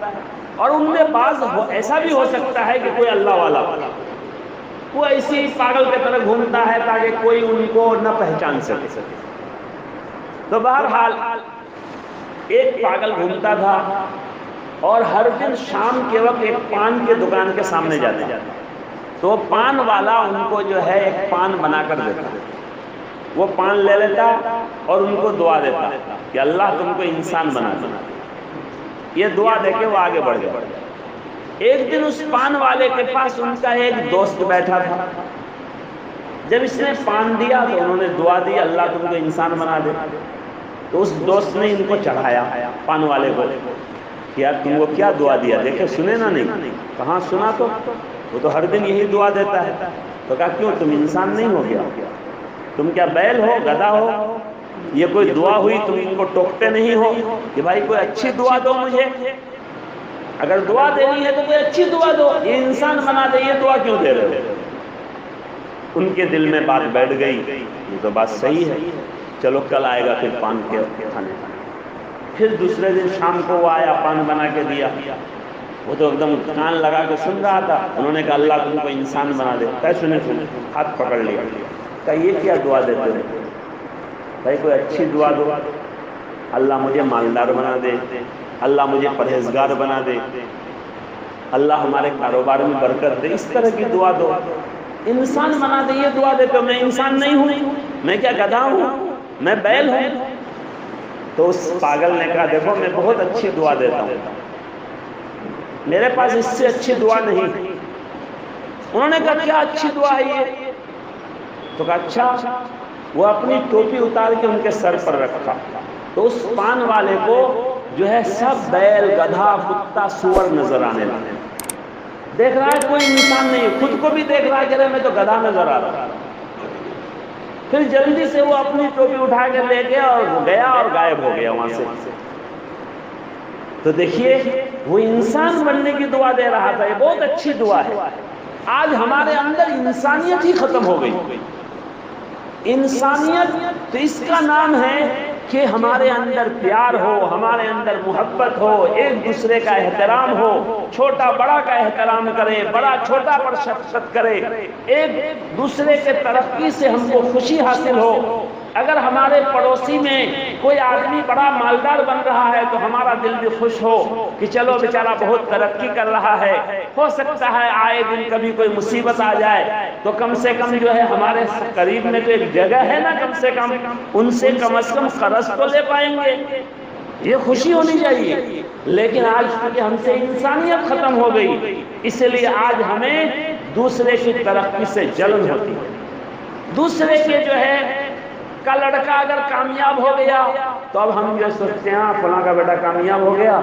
اور ان میں بعض ایسا بھی ہو سکتا ہے کہ کوئی اللہ والا، وہ ایسی پاگل کے طرح گھومتا ہے تاکہ کوئی ان کو نہ پہچان سکے۔ تو بہرحال ایک پاگل گھومتا تھا اور ہر دن شام کے وقت ایک پان کے دکان کے سامنے جاتا، تو پان والا ان کو جو ہے ایک پان بنا کر دیتا، وہ پان لے لیتا اور ان کو دعا دیتا کہ اللہ تم کو انسان بنا دے۔ یہ دعا دے کے وہ آگے بڑھ گیا۔ ایک دن اس پان والے کے پاس ان کا ایک دوست بیٹھا تھا، جب اس نے پان دیا تو انہوں نے دعا دی اللہ تم کو انسان بنا دے، تو اس دوست نے ان کو چڑھایا پان والے کو کہ یار تم کو کیا دعا دیا، دیکھے سنے نہ نہیں، کہاں سنا، تو وہ تو ہر دن یہی دعا دیتا ہے۔ تو کہا کیوں تم انسان نہیں ہو گیا، تم کیا بیل ہو، گدھا ہو، یہ کوئی دعا ہوئی تم ان کو ٹوکتے نہیں ہو کہ بھائی کوئی اچھی دعا دو مجھے، اگر دعا دینی ہے تو کوئی اچھی دعا دو، یہ انسان بنا دے، یہ دعا کیوں دے رہے ہو؟ ان کے دل میں بات بیٹھ گئی، یہ تو بات صحیح ہے، چلو کل آئے گا پھر پان کے کھانے۔ پھر دوسرے دن شام کو وہ آیا، پان بنا کے دیا، وہ تو ایک دم کان لگا کے سن رہا تھا۔ انہوں نے کہا اللہ تم کو انسان بنا دے، کہا سنے، ہاتھ پکڑ لیا، کہا یہ کیا دعا دیتے ہو بھائی، کوئی اچھی دعا دو، اللہ مجھے مالدار بنا دے، اللہ مجھے پرہیزگار بنا دے، اللہ ہمارے کاروبار میں برکت دے، اس طرح کی دعا دو، انسان بنا دے، یہ دعا دیتے ہو، میں انسان نہیں ہوں، میں کیا گدھا ہوں، میں بیل ہوں؟ تو اس پاگل نے کہا دیکھو میں بہت اچھی دعا دیتا ہوں، میرے پاس اس سے اچھی دعا نہیں۔ انہوں نے کہا کیا اچھی دعا ہے یہ؟ تو کہا اچھا، وہ اپنی ٹوپی اتار کے ان کے سر پر رکھا، تو اس پان والے کو جو ہے سب بیل، گدھا، کتا، سور نظر آنے لگے۔ دیکھ رہا ہے کوئی انسان نہیں، خود کو بھی دیکھ رہا ہے کہ میں تو گدھا نظر آ رہا۔ پھر جلدی سے وہ اپنی ٹوپی اٹھا کے لے گیا اور گیا اور غائب ہو گیا وہاں سے۔ تو دیکھیے وہ انسان بننے کی دعا دے رہا تھا، یہ بہت اچھی دعا ہے۔ آج ہمارے اندر انسانیت ہی ختم ہو گئی۔ انسانیت تو اس کا نام ہے کہ ہمارے اندر پیار ہو، ہمارے اندر محبت ہو، ایک دوسرے کا احترام ہو، چھوٹا بڑا کا احترام کرے، بڑا چھوٹا پر شفقت کرے، ایک دوسرے کے ترقی سے ہم کو خوشی حاصل ہو۔ اگر ہمارے پڑوسی میں کوئی آدمی بڑا مالدار بن رہا ہے تو ہمارا دل بھی خوش ہو کہ چلو بیچارہ بہت ترقی کر رہا ہے۔ ہو سکتا ہے آئے دن کبھی کوئی مصیبت آ جائے تو کم سے کم جو ہے ہمارے قریب میں تو ایک جگہ ہے نا، کم سے کم ان سے کم از کم قرض تو لے پائیں گے، یہ خوشی ہونی چاہیے۔ لیکن آج چونکہ ہم سے انسانیت ختم ہو گئی، اس لیے آج ہمیں دوسرے کی ترقی سے جلن ہوتی ہے۔ دوسرے کے جو ہے کا لڑکا اگر کامیاب ہو گیا تو اب ہم یہ سوچتے ہیں فلاں کا بیٹا کامیاب ہو گیا،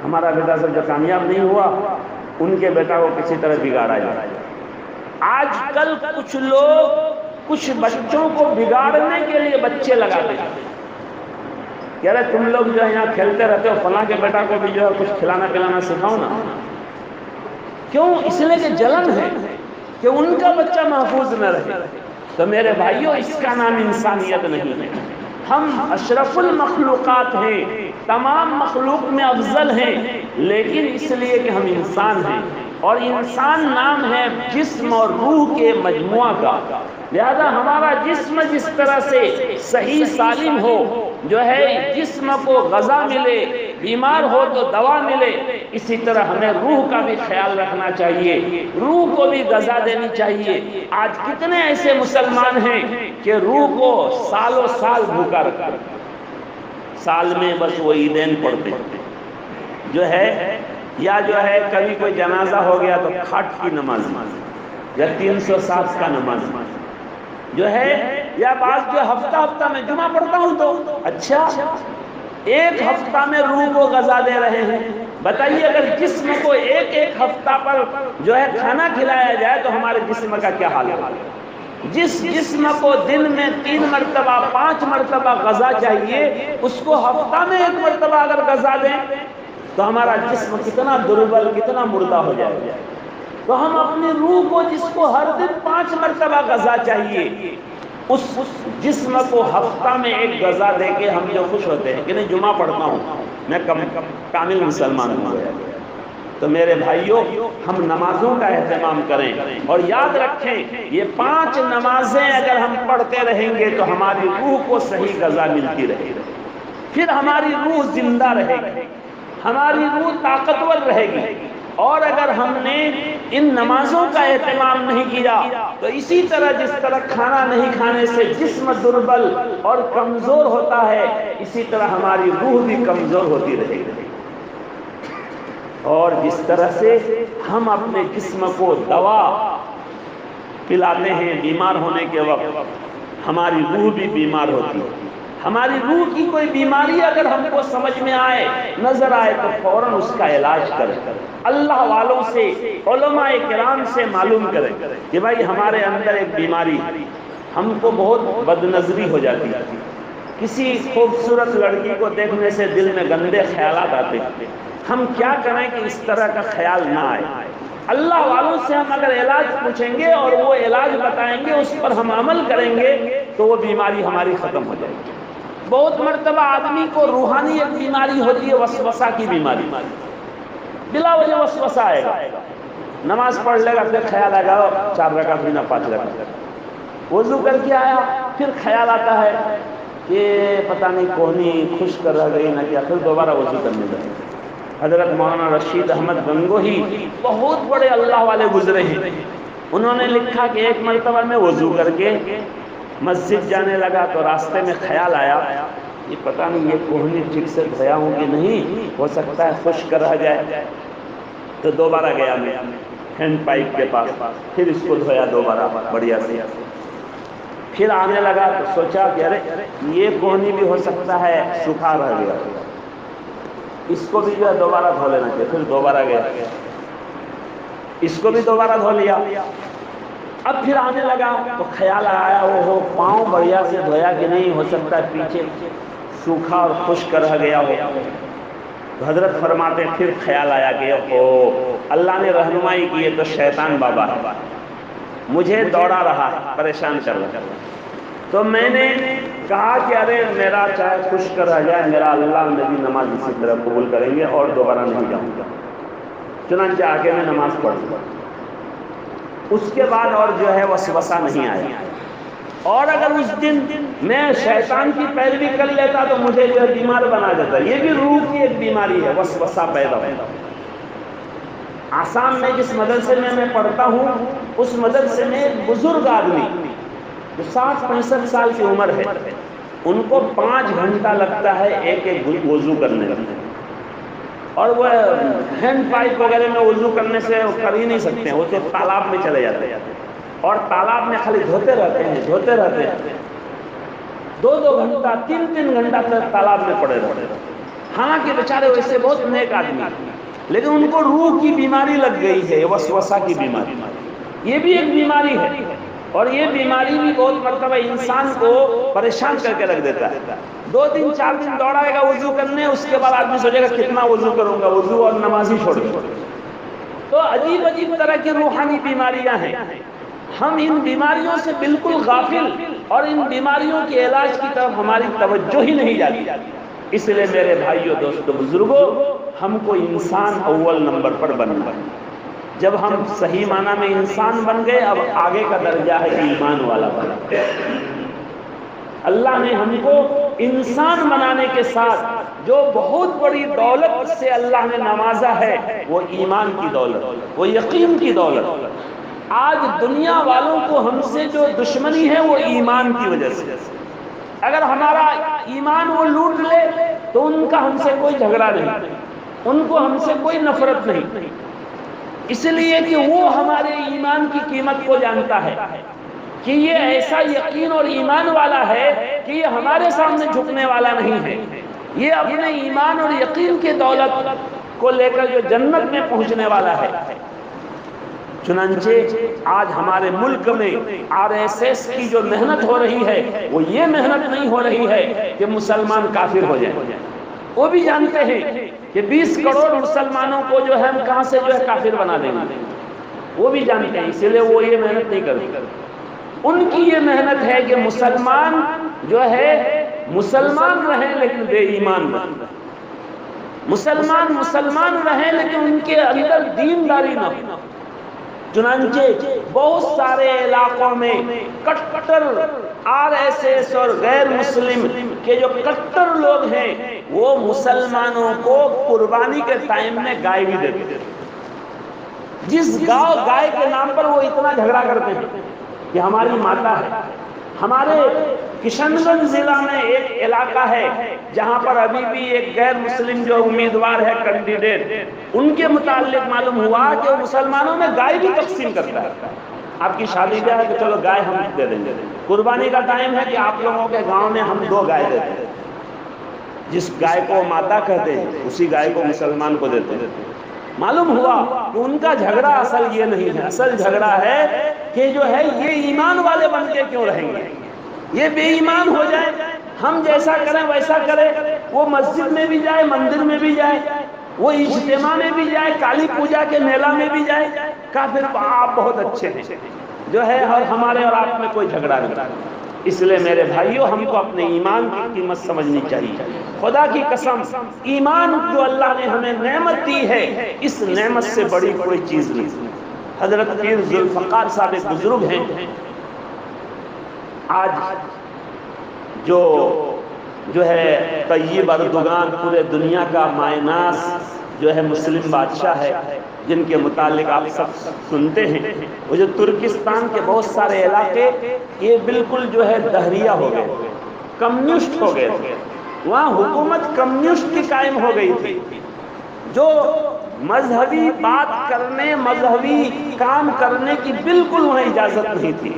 ہمارا بیٹا سب جو کامیاب نہیں ہوا ان کے بیٹا کو کسی طرح بگاڑا جائے۔ آج کل کچھ لوگ کچھ بچوں کو بگاڑنے کے لیے بچے لگاتے ہیں، کہہ رہے تم لوگ جو ہے یہاں کھیلتے رہتے ہو، فلاں کے بیٹا کو بھی جو ہے کچھ کھلانا پلانا سکھاؤ نا۔ کیوں؟ اس لیے کہ جلن ہے کہ ان کا بچہ محفوظ نہ رہے۔ تو میرے بھائیوں اس کا نام انسانیت نہیں ہے۔ ہم اشرف المخلوقات ہیں، تمام مخلوق میں افضل ہیں، لیکن اس لیے کہ ہم انسان ہیں، اور انسان نام ہے جسم اور روح کے مجموعہ کا۔ لہذا ہمارا جسم جس طرح سے صحیح سالم ہو، جو ہے جسم کو غذا ملے، بیمار ہو تو دوا ملے، اسی طرح ہمیں روح کا بھی خیال رکھنا چاہیے، روح کو بھی غذا دینی چاہیے۔ آج کتنے ایسے مسلمان ہیں کہ روح کو سالوں سال بھوکا رکھا، سال میں بس وہ عیدین پڑھتے جو ہے، یا جو ہے کبھی کوئی جنازہ ہو گیا تو کھاٹ کی نماز یا 307 کا نماز جو ہے، یا بعض جو ہفتہ میں جمعہ پڑھتا ہوں تو اچھا ایک ہفتہ میں روح کو غذا دے رہے ہیں۔ بتائیے اگر جسم کو ایک ایک ہفتہ پر جو ہے کھانا کھلایا جائے تو ہمارے جسم کا کیا حال ہے؟ جس جسم کو دن میں 3 مرتبہ 5 مرتبہ غذا چاہیے، اس کو ہفتہ میں 1 مرتبہ اگر غذا دیں تو ہمارا جسم کتنا دربل، کتنا مردہ ہو جائے گا۔ تو ہم اپنی روح کو جس کو ہر دن 5 مرتبہ غذا چاہیے، اس جسم کو ہفتہ میں 1 غذا دے کے ہم جو خوش ہوتے ہیں کہ نہیں جمعہ پڑھتا ہوں میں کامل مسلمان ہوں۔ تو میرے بھائیوں ہم نمازوں کا اہتمام کریں، اور یاد رکھیں یہ 5 نمازیں اگر ہم پڑھتے رہیں گے تو ہماری روح کو صحیح غذا ملتی رہے گی، پھر ہماری روح زندہ رہے گی، ہماری روح طاقتور رہے گی۔ اور اگر ہم نے ان نمازوں کا اہتمام نہیں کیا تو اسی طرح جس طرح کھانا نہیں کھانے سے جسم دربل اور کمزور ہوتا ہے، اسی طرح ہماری روح بھی کمزور ہوتی رہے گی۔ اور جس طرح سے ہم اپنے جسم کو دوا پلاتے ہیں بیمار ہونے کے وقت، ہماری روح بھی بیمار ہوتی ہے۔ ہماری روح کی کوئی بیماری اگر ہم کو سمجھ میں آئے، نظر آئے تو فوراً اس کا علاج کریں، اللہ والوں سے، علماء کرام سے معلوم کریں کہ بھائی ہمارے اندر ایک بیماری، ہم کو بہت بد نظری ہو جاتی ہے، کسی خوبصورت لڑکی کو دیکھنے سے دل میں گندے خیالات آتے ہیں، ہم کیا کریں کہ اس طرح کا خیال نہ آئے؟ اللہ والوں سے ہم اگر علاج پوچھیں گے اور وہ علاج بتائیں گے، اس پر ہم عمل کریں گے تو وہ بیماری ہماری ختم ہو جائے گی۔ بہت مرتبہ آدمی کو روحانی ایک بیماری ہوتی ہے، وسوسہ کی بیماری، بلا وجہ وسوسہ آئے گا، نماز پڑھ لے گا پھر خیال آئے گا 4 رکعت بھی نہ 5 رکعت، وضو کر کے آیا پھر خیال آتا ہے کہ پتہ نہیں کونی خوش کر رہ گئی نہ کیا، پھر دوبارہ وضو کرنے لگے۔ حضرت مولانا رشید احمد گنگوہی بہت بڑے اللہ والے گزرے ہیں، انہوں نے لکھا کہ ایک مرتبہ میں وضو کر کے مسجد جانے لگا تو راستے میں خیال آیا یہ پتہ نہیں یہ کوہنی ٹھیک سے دھویا ہوں کہ نہیں، ہو سکتا ہے خشک رہ جائے، تو دوبارہ گیا میں ہینڈ پائپ کے پاس، پھر اس کو دھویا دوبارہ بڑھیا سے، پھر آنے لگا تو سوچا کہ ارے یہ کوہنی بھی ہو سکتا ہے سوکھا رہ گیا، اس کو بھی جو ہے دوبارہ دھو لینا چاہیے، پھر دوبارہ گیا، اس کو بھی دوبارہ دھو لیا۔ اب پھر آنے لگا تو خیال آیا وہ پاؤں بڑھیا سے دھویا کہ نہیں، ہو سکتا ہے پیچھے سوکھا اور خشک رہ گیا ہو. تو حضرت فرماتے پھر خیال آیا کہ اللہ نے رہنمائی کی ہے تو شیطان بابا ہے، مجھے دوڑا رہا ہے، پریشان کر رہا. تو میں نے کہا کہ ارے میرا چاہے خشک رہ جائے، میرا اللہ میری نماز اسی طرح قبول کریں گے اور دوبارہ نہیں جاؤں گا. چنانچہ آگے میں نماز پڑھ. اس کے بعد اور جو ہے وسوسہ نہیں آیا. اور اگر اس دن میں شیطان کی پیروی کر لیتا تو مجھے جو ہے بیمار بنا دیتا. یہ بھی روح کی ایک بیماری ہے، وسوسہ پیدا ہوتا. آسام میں جس مدرسے میں پڑھتا ہوں، اس مدرسے میں ایک بزرگ آدمی جو 60-65 سال کی عمر ہے، ان کو 5 گھنٹہ لگتا ہے ایک وضو کرنے میں. اور وہ ہینڈ پائپ وغیرہ میں وضو کرنے سے کر ہی نہیں سکتے ہیں، وہ تو تالاب میں چلے جاتے ہیں اور تالاب میں خالی دھوتے رہتے ہیں 2-2 گھنٹہ 3-3 گھنٹہ تک تالاب میں پڑے رہتے ہیں. حالانکہ بیچارے ویسے بہت نیک آدمی، لیکن ان کو روح کی بیماری لگ گئی ہے، وسوسہ کی بیماری. یہ بھی ایک بیماری ہے، اور یہ بیماری بھی بہت مرتبہ انسان کو پریشان کر کے رکھ دیتا ہے. 2-3-4 دن دوڑائے گا وضو کرنے، اس کے بعد آدمی سوچے گا کتنا وضو کروں گا، وضو اور نماز ہی چھوڑ دوں. تو عجیب عجیب طرح کی روحانی بیماریاں ہیں. ہم ان بیماریوں سے بالکل غافل اور ان بیماریوں کے علاج کی طرف ہماری توجہ ہی نہیں جاتی. اس لیے میرے بھائیوں، دوستو، بزرگوں، ہم کو انسان اول نمبر پر بننا ہے. جب ہم صحیح معنی میں انسان بن گئے، اب آگے کا درجہ ہے ایمان والا بنا. اللہ نے ہم کو انسان بنانے کے ساتھ جو بہت بڑی دولت سے اللہ نے نوازا ہے، وہ ایمان کی دولت، وہ یقین کی دولت. آج دنیا والوں کو ہم سے جو دشمنی ہے وہ ایمان کی وجہ سے. اگر ہمارا ایمان وہ لوٹ لے تو ان کا ہم سے کوئی جھگڑا نہیں، ان کو ہم سے کوئی نفرت نہیں، اس لیے کہ وہ ہمارے ایمان کی قیمت کو جانتا ہے کہ یہ ایسا یقین اور ایمان والا ہے کہ یہ ہمارے سامنے جھکنے والا نہیں ہے. یہ اپنے ایمان اور یقین کی دولت کو لے کر جو جنت میں پہنچنے والا ہے. چنانچہ آج ہمارے ملک میں RSS کی جو محنت ہو رہی ہے، وہ یہ محنت نہیں ہو رہی ہے کہ مسلمان کافر ہو جائیں. وہ بھی جانتے ہیں کہ 20 کروڑ مسلمانوں کو جو ہے ہم کہاں سے جو ہے کافر بنا دیں گے. وہ بھی جانتے ہیں، اسی لیے وہ یہ محنت نہیں کرتے. ان کی یہ محنت ہے کہ مسلمان جو ہے مسلمان رہیں لیکن بے ایمان رہیں. مسلمان رہیں لیکن ان کے اندر دینداری نہ ہو. چنانچہ بہت سارے علاقوں میں کٹر RSS اور غیر مسلم کے جو کٹر لوگ ہیں، وہ مسلمانوں کو قربانی کے ٹائم میں گائے بھی دیتے ہیں. جس گائے کے نام پر وہ اتنا جھگڑا کرتے ہیں کہ ہماری ماتا ہے. ہمارے کشن گنج ضلع میں ایک علاقہ ہے جہاں پر ابھی بھی ایک غیر مسلم جو امیدوار ہے کینڈیڈیٹ، ان کے متعلق معلوم ہوا کہ وہ مسلمانوں میں گائے بھی تقسیم کرتا ہے. آپ کی شادی کیا ہے کہ چلو گائے ہم دے دیں گے. قربانی کا ٹائم ہے کہ آپ لوگوں کے گاؤں میں ہم 2 گائے دیتے ہیں. جس گائے کو ماتا کہتے ہیں اسی گائے کو مسلمان کو دیتے ہیں. معلوم ہوا کہ ان کا جھگڑا اصل یہ نہیں ہے، اصل جھگڑا ہے کہ جو ہے یہ ایمان والے بن کے کیوں رہیں گے، یہ بے ایمان ہو جائے. ہم جیسا کریں ویسا کرے، وہ مسجد میں بھی جائے، مندر میں بھی جائے، وہ اجتماع میں بھی جائے، کالی پوجا کے میلہ میں بھی جائے، کافر آپ بہت اچھے ہیں جو ہے، اور ہمارے اور آپ میں کوئی جھگڑا نہیں. اس لیے میرے بھائیوں، ہم کو اپنے ایمان کی قیمت سمجھنی چاہیے. خدا کی قسم، ایمان جو اللہ نے ہمیں نعمت دی ہے، اس نعمت سے بڑی کوئی چیز نہیں. حضرت پیر ذوالفقار صاحب ایک بزرگ ہیں. آج جو ہے طیب اردگان پورے دنیا کا مائناس جو ہے مسلم بادشاہ ہے، جن کے متعلق آپ سب سنتے ہیں. وہ جو ترکستان کے بہت سارے علاقے یہ بالکل جو ہے دہریہ ہو گئے، کمیونسٹ ہو گئے تھے. وہاں حکومت کمیونسٹ کی قائم ہو گئی تھی. جو مذہبی بات کرنے، مذہبی کام کرنے کی بالکل وہاں اجازت نہیں تھی.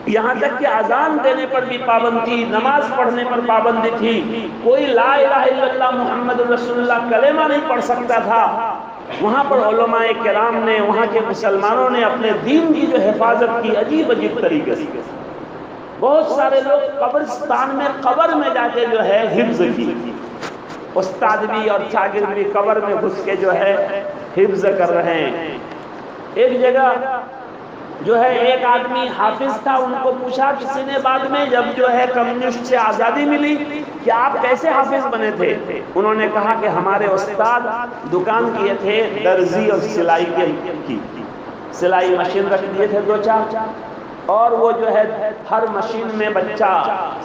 یہاں تک کہ اذان دینے پر بھی پابندی، نماز پڑھنے پر پابندی تھی. کوئی لا الہ الا اللہ محمد رسول اللہ کلمہ نہیں پڑھ سکتا تھا. وہاں پر علماء کرام نے، وہاں کے مسلمانوں نے اپنے دین کی جو حفاظت کی عجیب عجیب طریقے سے. بہت سارے لوگ قبرستان میں، قبر میں جا کے جو ہے حفظ کی. استاد بھی اور شاگرد بھی قبر میں گھس کے جو ہے حفظ کر رہے ہیں. ایک جگہ جو ہے ایک آدمی حافظ تھا، ان کو پوچھا کسی نے بعد میں جب جو ہے کمیونسٹ سے آزادی ملی کہ آپ کیسے حافظ بنے تھے؟ انہوں نے کہا کہ ہمارے استاد دکان کیے تھے درزی اور سلائی کی، سلائی مشین رکھ دیے تھے 2-4، اور وہ جو ہے ہر مشین میں بچہ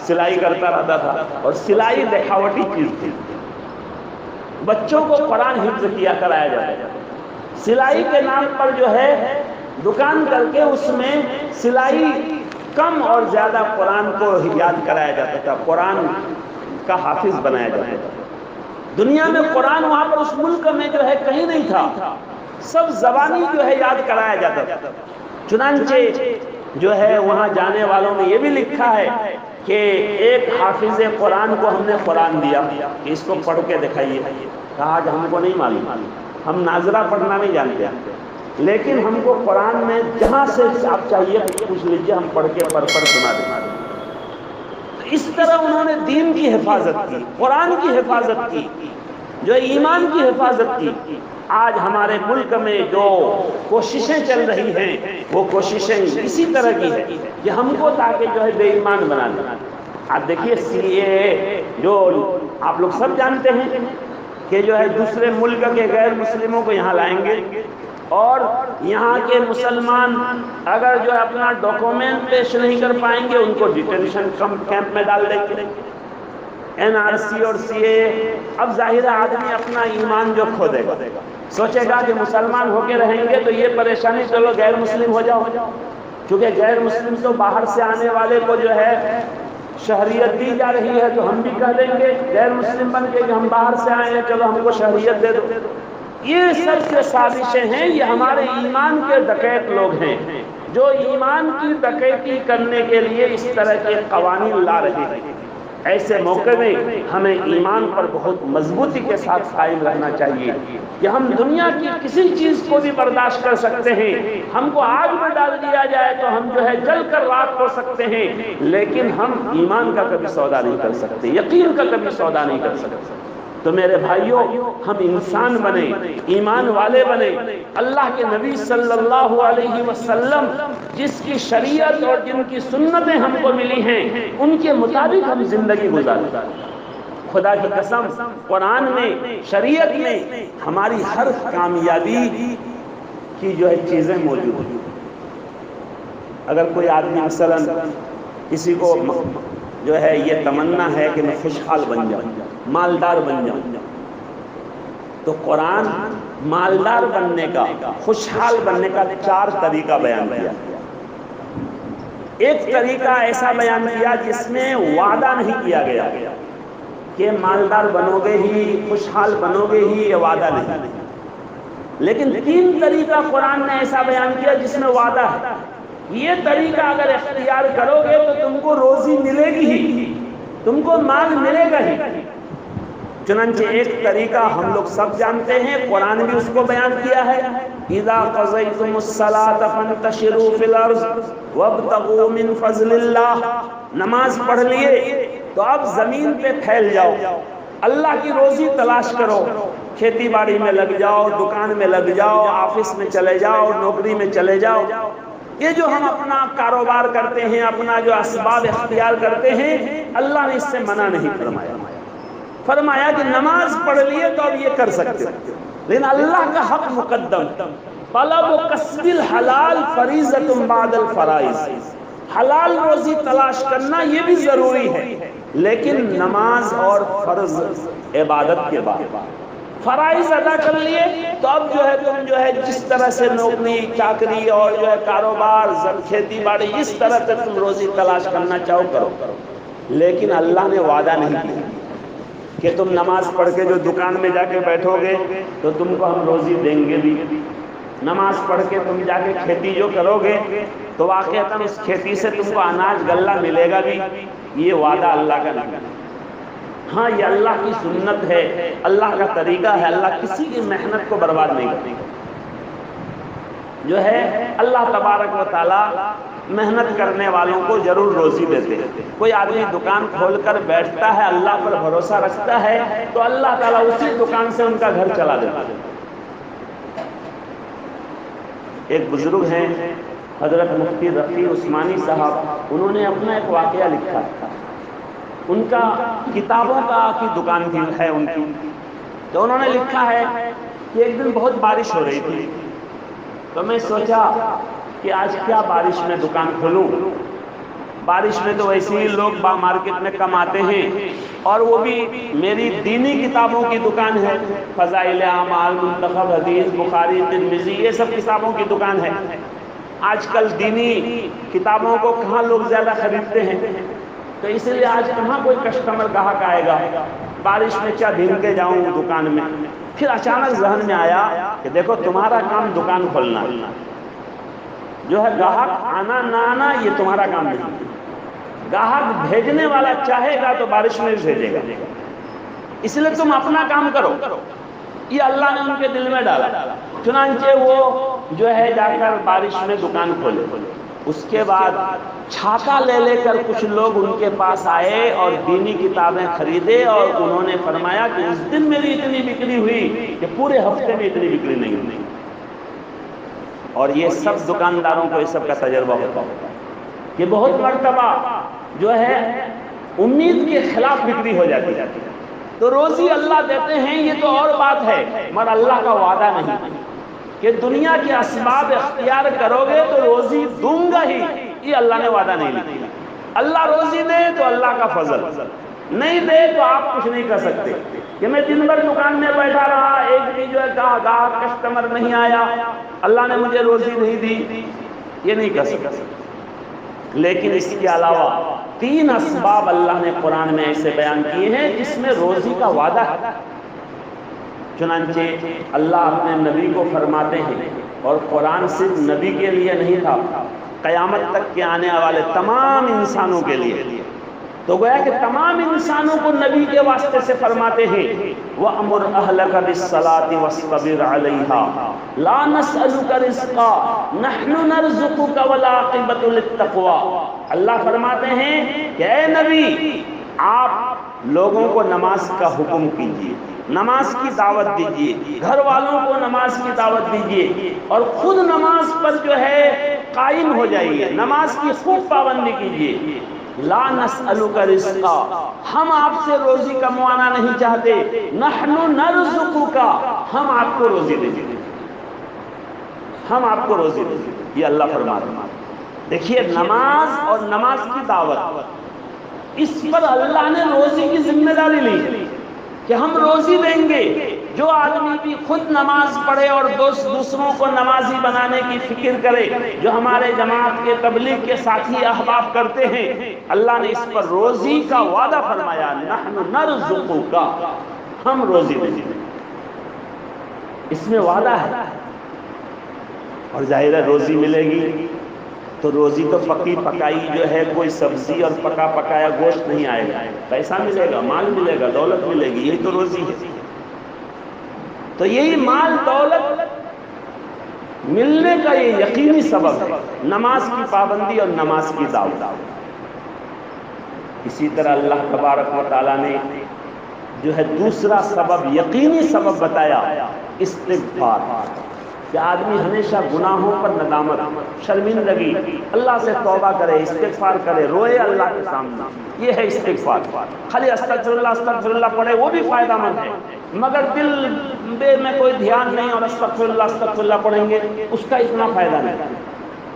سلائی کرتا رہتا تھا، اور سلائی دکھاوٹی چیز تھی. بچوں کو قرآن حفظ کیا کرایا جاتا ہے. سلائی کے نام پر جو ہے دکان کر کے اس میں سلائی کم اور زیادہ قرآن کو یاد کرایا جاتا تھا، قرآن کا حافظ بنایا جاتا تھا. دنیا میں قرآن وہاں پر اس ملک میں جو ہے کہیں نہیں تھا، سب زبانی جو ہے یاد کرایا جاتا تھا. چنانچہ جو ہے وہاں جانے والوں نے یہ بھی لکھا ہے کہ ایک حافظ قرآن کو ہم نے قرآن دیا کہ اس کو پڑھ کے دکھائیے. کہا آج ہم کو نہیں معلوم، ہم ناظرہ پڑھنا نہیں جانتے، لیکن ہم کو قرآن میں جہاں سے آپ چاہیے پوچھ لیجیے، ہم پڑھ کے پر سنا دیں. اس طرح انہوں نے دین کی حفاظت کی، قرآن کی حفاظت کی، جو ایمان کی حفاظت کی. آج ہمارے ملک میں جو کوششیں چل رہی ہیں وہ کوششیں اسی طرح کی ہے کہ ہم کو تاکہ جو ہے بے ایمان بنا دیں. آپ دیکھیے CAA جو آپ لوگ سب جانتے ہیں کہ جو ہے دوسرے ملک کے غیر مسلموں کو یہاں لائیں گے، اور یہاں کے مسلمان اگر جو ہے اپنا ڈاکومنٹ پیش نہیں کر پائیں گے ان کو ڈیٹینشن کیمپ میں ڈال دیں گے. NRC اور CAA. اب ظاہر آدمی اپنا ایمان جو کھو دے گا، سوچے گا کہ مسلمان ہو کے رہیں گے تو یہ پریشانی، چلو غیر مسلم ہو جاؤ. کیونکہ غیر مسلم تو باہر سے آنے والے کو جو ہے شہریت دی جا رہی ہے، تو ہم بھی کہہ دیں گے غیر مسلم بن کے کہ ہم باہر سے آئے ہیں، چلو ہم کو شہریت دے دو. یہ سب جو سازشیں ہیں یہ ہمارے ایمان کے ڈکیت لوگ ہیں جو ایمان کی ڈکیتی کرنے کے لیے اس طرح کے قوانین لا رہے ہیں. ایسے موقع میں ہمیں ایمان پر بہت مضبوطی کے ساتھ قائم رہنا چاہیے کہ ہم دنیا کی کسی چیز کو بھی برداشت کر سکتے ہیں. ہم کو آگ میں ڈال دیا جائے تو ہم جو ہے جل کر راکھ ہو سکتے ہیں، لیکن ہم ایمان کا کبھی سودا نہیں کر سکتے، یقین کا کبھی سودا نہیں کر سکتے. تو میرے بھائیوں، ہم انسان بنے، ایمان والے بنے. اللہ کے نبی صلی اللہ علیہ وسلم جس کی شریعت اور جن کی سنتیں ہم کو ملی ہیں ان کے مطابق ہم زندگی گزاریں. خدا کی قسم، قرآن میں، شریعت میں ہماری ہر کامیابی کی جو ہے چیزیں موجود ہیں. اگر کوئی آدمی مثلا کسی کو جو ہے یہ تمنا ہے کہ میں خوشحال بن جاؤں، مالدار بن جاؤں، تو قرآن مالدار بننے کا، خوشحال بننے کا 4 طریقہ بیان کیا. ایک طریقہ ایسا بیان کیا جس میں وعدہ نہیں کیا گیا کہ مالدار بنو گے ہی، خوشحال بنو گے ہی، یہ وعدہ نہیں. لیکن 3 طریقہ قرآن نے ایسا بیان کیا جس میں وعدہ ہے. یہ طریقہ اگر اختیار کرو گے تو تم کو روزی ملے گی ہی، تم کو مال ملے گا ہی. چنانچہ ایک طریقہ ہم لوگ سب جانتے ہیں، قرآن بھی اس کو بیان کیا ہے. اذا قضیتم الصلاۃ فانتشروا فی الارض وابتغوا من فضل اللہ. نماز پڑھ لیے تو اب زمین پہ پھیل جاؤ، اللہ کی روزی تلاش کرو، کھیتی باڑی میں لگ جاؤ، دکان میں لگ جاؤ، آفس میں چلے جاؤ، نوکری میں چلے جاؤ. یہ جو ہم اپنا کاروبار کرتے ہیں، اپنا جو اسباب اختیار کرتے ہیں، اللہ نے اس سے منع نہیں فرمایا. فرمایا کہ نماز پڑھ لیے تو اب یہ کر سکتے، لیکن اللہ کا حق مقدم. طلب و کسب الحلال فریضۃ بعد الفرائض. حلال روزی تلاش کرنا یہ بھی ضروری ہے، لیکن نماز اور فرض عبادت کے بعد. فرائض ادا کر لیے تو اب جو ہے تم جو ہے جس طرح سے نوکری چاکری اور جو ہے کاروبار کھیتی باڑی جس طرح سے تم روزی تلاش کرنا چاہو کرو. لیکن اللہ نے وعدہ نہیں کیا کہ تم نماز پڑھ کے جو دکان میں جا کے بیٹھو گے تو تم کو ہم روزی دیں گے بھی. نماز پڑھ کے تم جا کے کھیتی جو کرو گے تو واقعتاً اس کھیتی سے تم کو اناج غلہ ملے گا بھی. یہ وعدہ اللہ کا نہیں. ہاں یہ اللہ کی سنت ہے، اللہ کا طریقہ ہے، اللہ کسی کی محنت کو برباد نہیں کرے گا۔ جو ہے اللہ تبارک و تعالیٰ محنت کرنے والوں کو ضرور روزی دیتے ہیں۔ کوئی آدمی دکان کھول کر بیٹھتا ہے، اللہ پر بھروسہ رکھتا ہے، تو اللہ تعالیٰ اسی دکان سے ان کا گھر چلا دیتا ہے۔ ایک بزرگ ہیں حضرت مفتی رفیع عثمانی صاحب، انہوں نے اپنا ایک واقعہ لکھا تھا۔ ان کا کتابوں کی دکان بھی ہے ان کی، تو انہوں نے لکھا ہے کہ ایک دن بہت بارش ہو رہی تھی، تو میں سوچا کہ آج کیا بارش میں دکان کھولوں۔ بارش میں تو ویسے ہی لوگ مارکیٹ میں کم آتے ہیں، اور وہ بھی میری دینی کتابوں کی دکان ہے، فضائل اعمال، منتخب حدیث، بخاری، ترمذی، یہ سب کتابوں کی دکان ہے۔ آج کل دینی کتابوں کو کہاں لوگ زیادہ خریدتے ہیں، تو اس لیے آج کہاں کوئی کسٹمر گاہک آئے گا، بارش میں کیا بھیگ کے جاؤں دکان میں۔ پھر اچانک ذہن میں آیا کہ دیکھو تمہارا کام دکان کھولنا، جو ہے گاہک آنا نہ آنا یہ تمہارا کام نہیں۔ گاہک بھیجنے والا چاہے گا تو بارش میں بھی بھیجے گا، اس لیے تم اپنا کام کرو۔ یہ اللہ نے ان کے دل میں ڈالا، چنانچہ وہ جو ہے جا کر بارش میں دکان کھولے۔ اس کے بعد چھاتا لے لے کر کچھ لوگ ان کے پاس آئے اور دینی کتابیں خریدے، اور انہوں نے فرمایا کہ اس دن میری اتنی بکری ہوئی کہ پورے ہفتے میں اتنی بکری نہیں ہوئی۔ اور یہ سب دکانداروں کو اس سب کا تجربہ ہوتا ہے کہ بہت مرتبہ جو ہے امید کے خلاف بکری ہو جاتی ہے۔ تو روزی اللہ دیتے ہیں یہ تو اور بات ہے، مگر اللہ کا وعدہ نہیں کہ دنیا کے اسباب اختیار کرو گے تو روزی دوں گا ہی، یہ اللہ نے وعدہ نہیں لیا۔ اللہ روزی دے تو اللہ کا فضل، نہیں دے تو آپ کچھ نہیں کر سکتے۔ کہ میں دن بھر دکان میں بیٹھا رہا، ایک بھی جو ہے گاہک کسٹمر نہیں آیا، اللہ نے مجھے روزی نہیں دی، یہ نہیں کر سکتا۔ لیکن اس کے علاوہ 3 اسباب اللہ نے قرآن میں ایسے بیان کیے ہیں جس میں روزی کا وعدہ ہے۔ چنانچہ اللہ اپنے نبی کو فرماتے ہیں، اور قرآن صرف نبی کے لیے نہیں تھا، قیامت تک کے آنے والے تمام انسانوں کے لیے۔ تو گویا کہ تمام انسانوں کو نبی کے واسطے سے فرماتے ہیں وَأْمُرْ أَهْلَكَ بِالصَّلَاةِ وَاصْطَبِرْ عَلَيْهَا لَا نَسْأَلُكَ رِزْقًا نَحْنُ نَرْزُقُكَ وَالْعَاقِبَةُ لِلتَّقْوَىٰ۔ اللہ فرماتے ہیں کہ اے نبی، آپ لوگوں کو نماز کا حکم کیجیے، نماز کی دعوت دیجیے، گھر والوں کو نماز کی دعوت دیجیے، اور خود نماز پر جو ہے قائم ہو جائیے، نماز کی خوب پابندی کیجیے۔ لا نسألک رزقا، ہم آپ سے روزی کموانا نہیں چاہتے، نحن نرزقک، ہم آپ کو روزی دیں گے، ہم آپ کو روزی دیں گے، یہ اللہ فرماتا ہے۔ دیکھیے نماز اور نماز کی دعوت، اس پر اللہ نے روزی کی ذمہ داری لی کہ ہم روزی دیں گے۔ جو آدمی بھی خود نماز پڑھے اور دوسروں کو نمازی بنانے کی فکر کرے، جو ہمارے جماعت کے تبلیغ کے ساتھی احباب کرتے ہیں، اللہ نے اس پر روزی کا وعدہ فرمایا، نحن نرزقک، ہم روزی دیں گے، اس میں وعدہ ہے۔ اور ظاہر ہے روزی ملے گی تو روزی تو پکی پکائی جو ہے کوئی سبزی اور پکا پکایا گوشت نہیں آئے گا، پیسہ ملے گا، مال ملے گا، دولت ملے گی، یہی تو روزی ہے۔ تو یہی مال دولت ملنے کا یہ یقینی سبب ہے، نماز کی پابندی اور نماز کی دعوت۔ اسی طرح اللہ تبارک و تعالیٰ نے جو ہے دوسرا سبب، یقینی سبب بتایا، استغفار، کہ آدمی ہمیشہ گناہوں پر ندامت، شرمندگی، اللہ سے توبہ کرے، استغفار کرے، روئے اللہ کے سامنے، یہ ہے استغفار۔ خالی استغفر اللہ پڑھے وہ بھی فائدہ مند ہے، مگر دل میں کوئی دھیان نہیں اور استغفر اللہ پڑھیں گے، اس کا اتنا فائدہ نہیں۔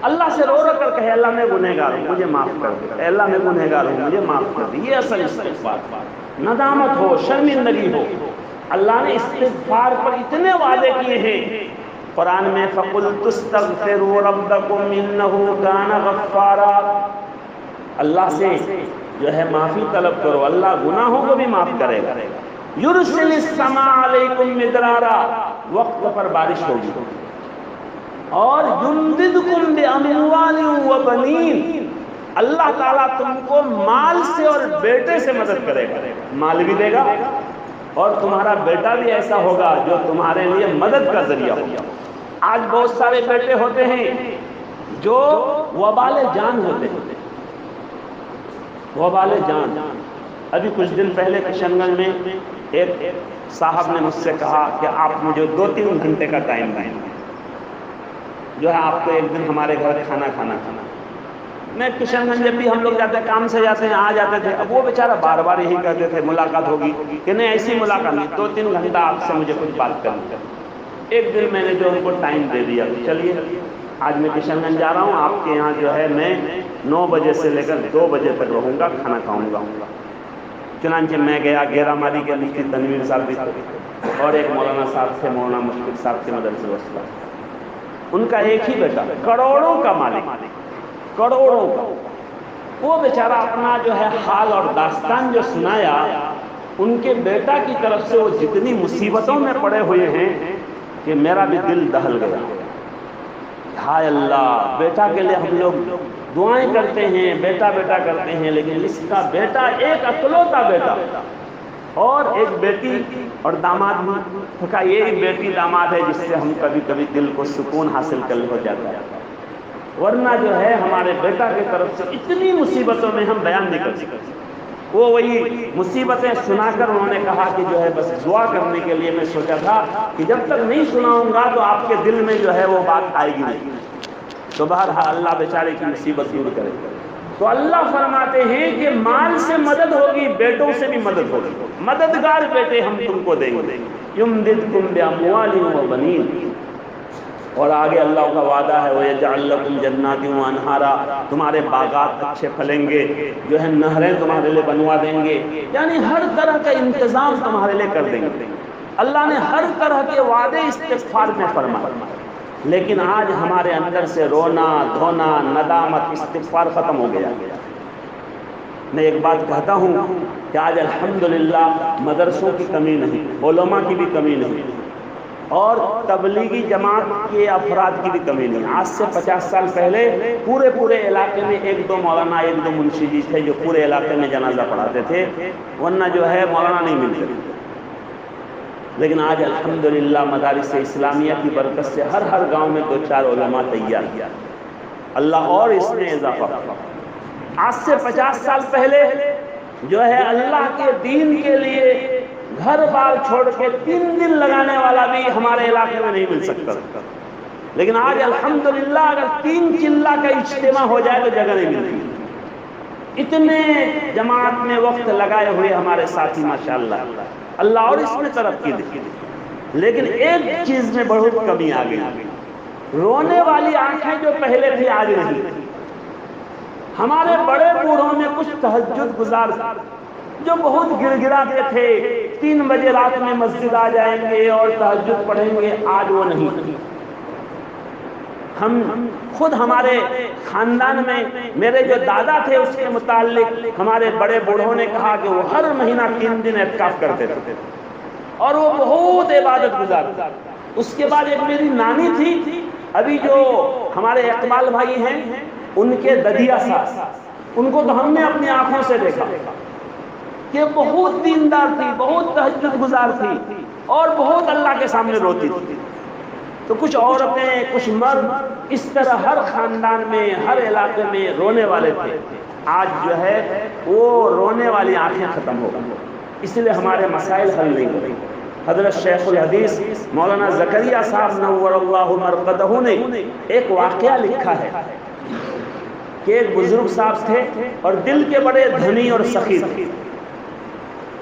اللہ سے رو رو کر کہے اللہ میں گنہگار ہوں مجھے معاف کر دے، اے اللہ میں گنہگار ہوں مجھے معاف کر دے، یہ اصل استغفار۔ ندامت ہو، شرمندگی ہو۔ اللہ نے استغفار پر اتنے وعدے کیے ہیں قرآن میں، فَقُلْتُ اسْتَغْفِرُوا رَبَّكُمْ إِنَّهُ كَانَ غَفَّارًا، اللہ سے جو ہے معافی طلب کرو، اللہ گناہوں کو بھی معاف کرے گا۔ يُرْسِلِ السَّمَاءَ عَلَيْكُمْ مِدْرَارًا، وقت پر بارش ہوگی، اور يُمْدِدْكُمْ بِأَمْوَالٍ وَبَنِينَ، اللہ تعالیٰ تم کو مال سے اور بیٹے سے مدد کرے گا، مال بھی دے گا اور تمہارا بیٹا بھی ایسا ہوگا جو تمہارے لیے مدد کا ذریعہ ہوگا۔ آج بہت سارے بیٹے ہوتے ہیں جو وبال جان ہوتے ہیں، وبال جان۔ ابھی کچھ دن پہلے کشن گنج میں ایک صاحب نے مجھ سے کہا کہ آپ مجھے 2-3 گھنٹے کا ٹائم دیں، جو ہے آپ کو ایک دن ہمارے گھر کھانا کھانا۔ میں کشن گنج جب بھی ہم لوگ جاتے ہیں، کام سے جاتے ہیں، آ جاتے تھے، اب وہ بیچارہ بار بار یہی کہتے تھے ملاقات ہوگی، کہ نہیں ایسی ملاقات نہیں، 2-3 گھنٹہ آپ سے مجھے کچھ بات کرنی۔ ایک دن میں نے جو ان کو ٹائم دے دیا، چلیے آج میں کشن گنج جا رہا ہوں، آپ کے یہاں جو ہے میں 9 بجے سے لے کر 2 بجے تک رہوں گا، کھانا کھاؤں گا۔ چنانچہ میں گیا، گیرا ماری کے مفتی تنویر صاحب بھی تھے اور ایک مولانا صاحب تھے، مولانا مشفق صاحب کے مدرسے وصلہ۔ ان کا ایک ہی بیٹا، کروڑوں کا مالک، کروڑوں کا، وہ بیچارہ اپنا جو ہے حال اور داستان جو سنایا، ان کے بیٹا کی طرف سے وہ جتنی مصیبتوں میں پڑے ہوئے ہیں کہ میرا بھی دل دہل گیا۔ ہائے اللہ، بیٹا کے لیے ہم لوگ دعائیں کرتے ہیں، بیٹا بیٹا کرتے ہیں، لیکن اس کا بیٹا ایک اکلوتا بیٹا اور ایک بیٹی اور داماد بھی کا، یہی بیٹی داماد ہے جس سے ہم کبھی کبھی دل کو سکون حاصل کر ہو جاتا ہے، ورنہ جو ہے ہمارے بیٹا کی طرف سے اتنی مصیبتوں میں ہم بیان نہیں کر سکتے۔ وہ وہی مصیبتیں سنا کر انہوں نے کہا کہ جو ہے بس دعا کرنے کے لیے میں سوچا تھا کہ جب تک نہیں سناؤں گا تو آپ کے دل میں جو ہے وہ بات آئے گی نہیں۔ تو بہرحال اللہ بیچارے کی مصیبت دور کرے۔ تو اللہ فرماتے ہیں کہ مال سے مدد ہوگی، بیٹوں سے بھی مدد ہوگی، مددگار بیٹے ہم تم کو دیں گے۔ یمددکم باموال وبنین، اور آگے اللہ کا وعدہ ہے وَيَجْعَلْ لَكُمْ جَنَّاتٍ وَأَنْهَارًا، تمہارے باغات اچھے پھلیں گے، جو ہے نہریں تمہارے لیے بنوا دیں گے، یعنی ہر طرح کا انتظام تمہارے لیے کر دیں گے۔ اللہ نے ہر طرح کے وعدے استغفار میں فرمائے، لیکن آج ہمارے اندر سے رونا دھونا ندامت استغفار ختم ہو گیا۔ میں ایک بات کہتا ہوں کہ آج الحمدللہ مدرسوں کی کمی نہیں، علماء کی بھی کمی نہیں، اور تبلیغی جماعت کے افراد کی بھی کمی نہیں۔ آج سے 50 سال پہلے پورے علاقے میں 1-2 مولانا 1-2 منشی جی تھے جو پورے علاقے میں جنازہ پڑھاتے تھے، ورنہ جو ہے مولانا نہیں ملتے۔ لیکن آج الحمدللہ مدارس اسلامیہ کی برکت سے ہر گاؤں میں 2-4 علماء تیار کیا، اللہ اور اس میں اضافہ کرا۔ آج سے 50 سال پہلے جو ہے اللہ کے دین کے لیے گھر بار چھوڑ کے 3 دن لگانے والا بھی ہمارے علاقے میں نہیں مل سکتا، لیکن آج الحمدللہ اگر 3 چلہ کا اجتماع ہو جائے تو جگہ نہیں ملتی۔ اتنے جماعت میں وقت لگائے ہوئے ہمارے ساتھی ماشاءاللہ، اللہ اور اس میں ترقی دی۔ لیکن ایک چیز میں بہت کمی آ گئی، رونے والی آنکھیں جو پہلے تھی آج نہیں۔ ہمارے بڑے بوڑھوں میں کچھ تہجد گزار جو بہت گڑ گڑاتے تھے، 3 بجے رات میں مسجد آ جائیں گے اور تہجد پڑھیں گے، آج وہ نہیں۔ ہم خود ہمارے خاندان میں میرے جو دادا تھے اس کے متعلق ہمارے بڑے بوڑھوں نے کہا کہ وہ ہر مہینہ 3 دن اعتکاف کرتے تھے اور وہ بہت عبادت گزار۔ اس کے بعد ایک میری نانی تھی، ابھی جو ہمارے اقبال بھائی ہیں ان کے ددیا صاحب، ان کو تو ہم نے اپنی آنکھوں سے دیکھا کہ بہت دیندار تھی، بہت تہجد گزار تھی اور بہت اللہ کے سامنے روتی تھی۔ تو کچھ عورتیں کچھ مرد اس طرح ہر خاندان میں ہر علاقے میں رونے والے تھے، آج جو ہے وہ رونے والی آنکھیں ختم ہو گئی، اس لیے ہمارے مسائل حل نہیں ہوئے۔ حضرت شیخ الحدیث مولانا زکریا صاحب نور اللہ مرقدہ نے ایک واقعہ لکھا ہے کہ ایک بزرگ صاحب تھے اور دل کے بڑے دھنی اور سخی تھے۔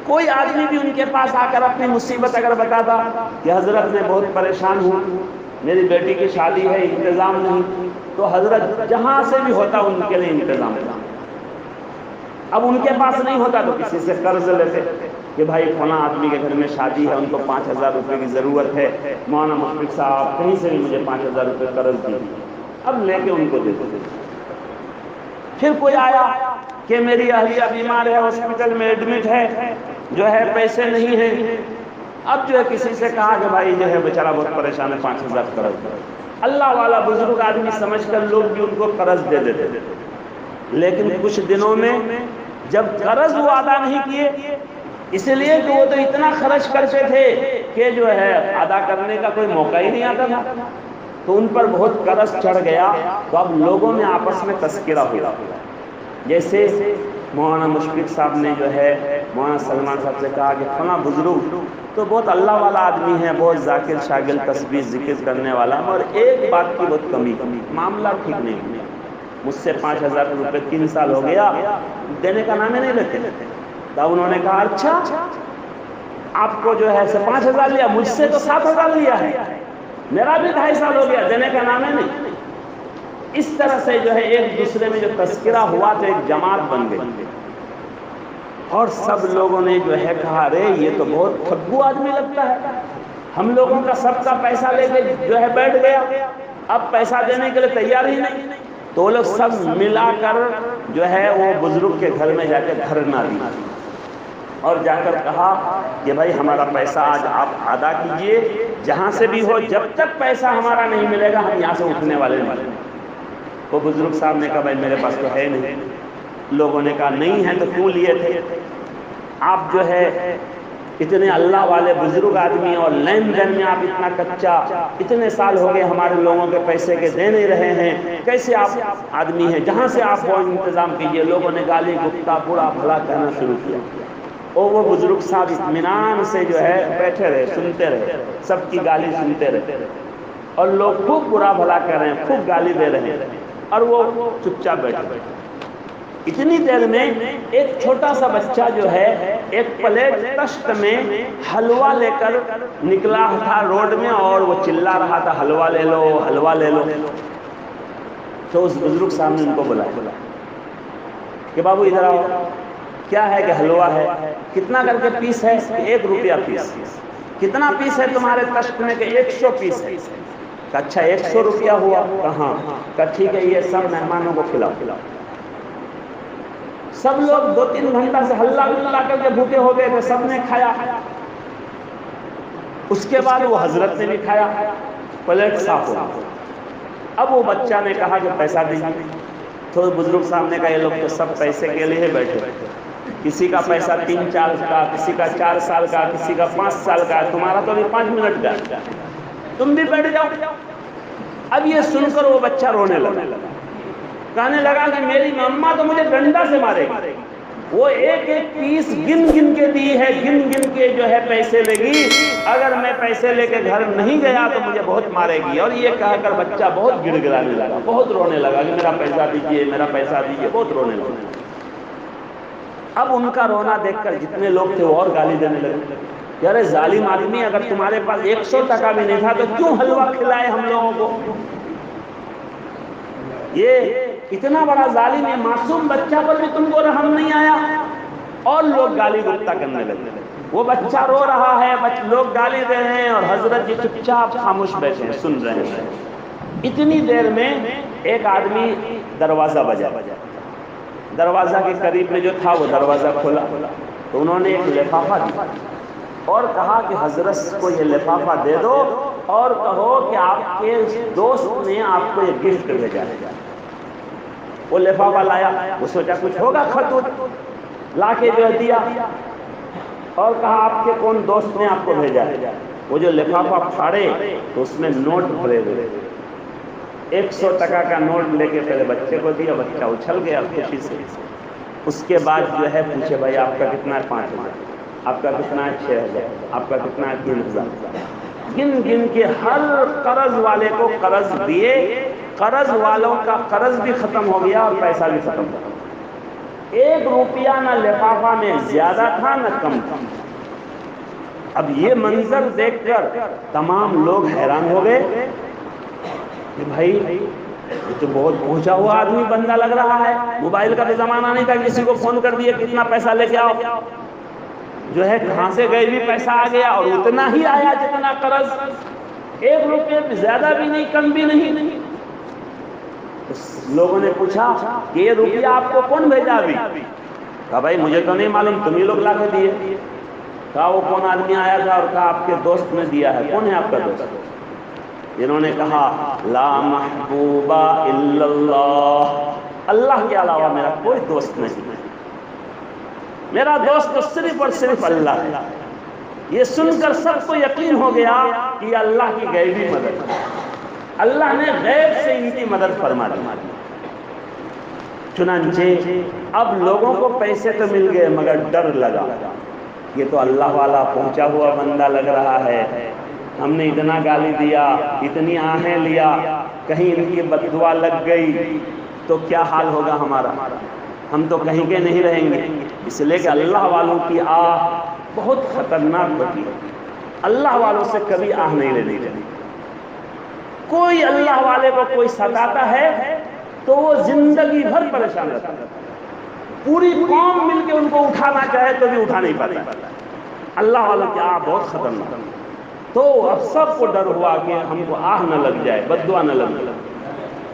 کوئی آدمی بھی ان کے پاس آ کر اپنی مصیبت اگر بتاتا کہ حضرت میں بہت پریشان ہوں، میری بیٹی کی شادی ہے، انتظام نہیں، تو حضرت جہاں سے بھی ہوتا ان کے لیے انتظام تھا۔ اب ان کے پاس نہیں ہوتا تو کسی سے قرض لیتے کہ بھائی فلاں آدمی کے گھر میں شادی ہے، ان کو 5000 روپے کی ضرورت ہے، مولانا مشفق صاحب کہیں سے بھی مجھے 5000 روپے قرض دیجیے، اب لے کے ان کو دیتے۔ پھر کوئی آیا کہ میری اہلیہ بیمار ہے، ہاسپٹل میں ایڈمٹ ہے، جو ہے پیسے نہیں ہیں، اب جو ہے کسی سے کہا کہ بھائی جو ہے بیچارہ بہت پریشان ہے، 5000 قرض۔ اللہ والا بزرگ آدمی سمجھ کر لوگ بھی ان کو قرض دے دیتے، لیکن کچھ دنوں میں جب قرض وہ ادا نہیں کیے، اس لیے کہ وہ تو اتنا خرچ کرتے تھے کہ جو ہے ادا کرنے کا کوئی موقع ہی نہیں آتا تھا، تو ان پر بہت قرض چڑھ گیا، تو اب لوگوں میں آپس میں تذکرہ ہوا۔ جیسے مولانا مشفق صاحب نے جو ہے مولانا سلمان صاحب سے کہا کہ فلاں بزرگ تو بہت اللہ والا آدمی ہے، بہت ذاکر شاگل تسبیح ذکر کرنے والا، اور ایک بات کی بہت کمی، معاملہ ٹھیک نہیں ہے، مجھ سے 5,000 روپے 3 سال ہو گیا دینے کا نام ہی نہیں لیتے۔ تو انہوں نے کہا اچھا آپ کو جو ہے 5,000 لیا، مجھ سے تو 7,000 لیا ہے، میرا بھی 2.5 سال ہو گیا، دینے کا نام ہے نہیں۔ اس طرح سے جو ہے ایک دوسرے میں جو تذکرہ ہوا تو ایک جماعت بن گئی، اور سب لوگوں نے جو ہے کہا ارے یہ تو بہت ٹھگو آدمی لگتا ہے، ہم لوگوں کا سب کا پیسہ لے کے جو ہے بیٹھ گیا، اب پیسہ دینے کے لیے تیار ہی نہیں۔ تو وہ لوگ سب ملا کر جو ہے وہ بزرگ کے گھر میں جا کے دھرنا دی، اور جا کر کہا کہ بھائی ہمارا پیسہ آج آپ ادا کیجئے، جہاں سے بھی ہو، جب تک پیسہ ہمارا نہیں ملے گا ہم یہاں سے اٹھنے والے نہیں۔ وہ بزرگ صاحب نے کہا بھائی میرے پاس تو ہے نہیں۔ لوگوں نے کہا نہیں ہے تو کیوں لیے تھے؟ آپ جو ہے اتنے اللہ والے بزرگ آدمی اور لین دین میں آپ اتنا کچا، اتنے سال ہو گئے ہمارے لوگوں کے پیسے کے دے نہیں رہے ہیں، کیسے آپ آدمی ہیں؟ جہاں سے آپ وہ انتظام کیجئے۔ لوگوں نے گالی گفتہ برا بھلا کہنا شروع کیا، اور وہ بزرگ صاحب اطمینان سے جو ہے بیٹھے رہے، سنتے رہے، سب کی گالی سنتے رہے، اور لوگ خوب برا بھلا کر رہے ہیں، خوب گالی دے رہے ہیں، اور وہ چپ چاپ بیٹھے۔ اتنی دیر میں ایک چھوٹا سا بچہ جو ہے ایک پلیٹ تشت میں حلوہ لے کر نکلا تھا روڈ میں، اور وہ چلا رہا تھا حلوہ لے لو حلوہ لے لو۔ تو اس بزرگ صاحب نے ان کو بلایا کہ بابو ادھر آؤ، کیا ہے کہ حلوہ ہے، کتنا کر کے پیس ہے؟ 1 روپیہ پیس۔ کتنا پیس ہے تمہارے تشت میں؟ کہ 100 پیس ہے۔ اچھا 100 روپیہ ہوا؟ کہاں؟ کہ ٹھیک ہے یہ سب مہمانوں کو کھلاؤ۔ سب لوگ 2-3 گھنٹہ سے ہلا گلا کر کے بھوکے ہو گئے تھے، سب نے کھایا۔ اس کے بعد وہ حضرت نے بھی کھایا، پلیٹ صاف ہو۔ اب وہ بچہ نے کہا کہ پیسہ دیجیے، تو بزرگ صاحب نے کہا یہ لوگ تو سب پیسے کے لیے بیٹھے، کسی کا پیسہ 3-4 کا، کسی کا 4 سال کا، کسی کا 5 سال کا، تمہارا تو ابھی 5 منٹ کا، تم بھی بیٹھ جاؤ۔ اب یہ سن کر وہ بچہ رونے لگا، کہنے لگا کہ میری ماما تو مجھے ڈنڈا سے مارے گی، وہ ایک پیس گن گن کے دی ہے، گن گن کے جو ہے پیسے لے گی، اگر میں پیسے لے کے گھر نہیں گیا تو مجھے بہت مارے گی۔ اور یہ کہہ کر بچہ بہت گڑ گڑانے لگا، بہت رونے لگا کہ میرا پیسہ دیجیے، میرا پیسہ دیجیے، بہت رونے لگا۔ اب ان کا رونا دیکھ کر جتنے لوگ تھے وہ اور گالی دینے لگے کہ ارے ظالم آدمی، اگر تمہارے پاس 100 ٹکا بھی نہیں تھا تو کیوں حلوہ کھلائے ہم لوگوں کو؟ یہ اتنا بڑا ظالم ہے، معصوم بچہ پر بھی تم کو رحم نہیں آیا؟ اور لوگ گالی گفتہ کرنے لگے۔ وہ بچہ رو رہا ہے، لوگ گالی دے رہے ہیں، اور حضرت جی چپ چاپ خاموش بیٹھے ہیں، سن رہے ہیں۔ اتنی دیر میں ایک آدمی دروازہ بجا، دروازہ کے قریب میں جو تھا وہ دروازہ کھولا، تو انہوں نے ایک لفافہ دیا اور کہا کہ حضرت کو یہ لفافہ دے دو اور کہو کہ آپ کے دوست نے آپ کو یہ گفٹ بھیجا ہے۔ وہ لفافہ لایا، وہ سوچا کچھ ہوگا خط، لا کے جو دیا اور کہا آپ کے کون دوست نے آپ کو بھیجا ہے۔ وہ جو لفافہ پھاڑے تو اس میں نوٹ بھرے ہوئے، 100 ٹکا کا نوٹ لے کے پہلے بچے کو دیا، بچہ اچھل گیا خوشی سے۔ اس کے بعد جو ہے پوچھے بھائی آپ کا کتنا ہے؟ 5,000۔ آپ کا کتنا ہے؟ 6,000۔ آپ کا کتنا ہے؟ 3,000۔ گن گن کے ہر قرض والے کو قرض دیے، قرض والوں کا قرض بھی ختم ہو گیا اور پیسہ بھی ختم ہو گیا۔ 1 روپیہ نہ لفافہ میں زیادہ تھا نہ کم تھا۔ اب یہ منظر دیکھ کر تمام لوگ حیران ہو گئے کہ بھائی یہ تو بہت پہنچا ہوا آدمی بندہ لگ رہا ہے، موبائل کا بھی زمانہ نہیں تھا، کسی کو فون کر دیا کتنا پیسہ لے کے آؤ، جو ہے کہاں سے گئے بھی پیسہ آ گیا، اور اتنا ہی آیا جتنا قرض، 1 روپے زیادہ بھی نہیں کم بھی نہیں۔ لوگوں نے پوچھا کہ یہ روپیہ آپ کو کون بھیجا ابھی؟ کہا بھائی مجھے تو نہیں معلوم، تم ہی لوگ لا کے دیے۔ کہا وہ کون آدمی آیا تھا اور کہا آپ کے دوست نے دیا ہے، کون ہے آپ کا دوست؟ جنہوں نے کہا لا محبوبہ الا اللہ، اللہ کے علاوہ میرا کوئی دوست نہیں، میرا دوست تو صرف اور صرف اللہ ہے۔ یہ سن کر سب کو یقین ہو گیا کہ یہ اللہ کی غیبی مدد ہے، اللہ نے غیب سے ان کی مدد فرما دی۔ چنانچہ اب لوگوں کو پیسے تو مل گئے مگر ڈر لگا، یہ تو اللہ والا پہنچا ہوا بندہ لگ رہا ہے، ہم نے اتنا گالی دیا، اتنی آہیں لیا، کہیں ان کی بد دعا لگ گئی تو کیا حال ہوگا ہمارا، ہم تو کہیں کے نہیں رہیں گے۔ اس لیے کہ اللہ والوں کی آہ بہت خطرناک ہوتی ہے، اللہ والوں سے کبھی آہ نہیں لینی چاہیے۔ کوئی اللہ والے کو کوئی ستاتا ہے تو وہ زندگی بھر پریشان رہتا ہے، پوری قوم مل کے ان کو اٹھانا چاہے تو بھی اٹھا نہیں پاتا۔ اللہ والوں کی آہ بہت خطرناک، تو اب سب کو ڈر ہوا کہ ہم کو آہ نہ لگ جائے، بد دعا نہ لگ جائے۔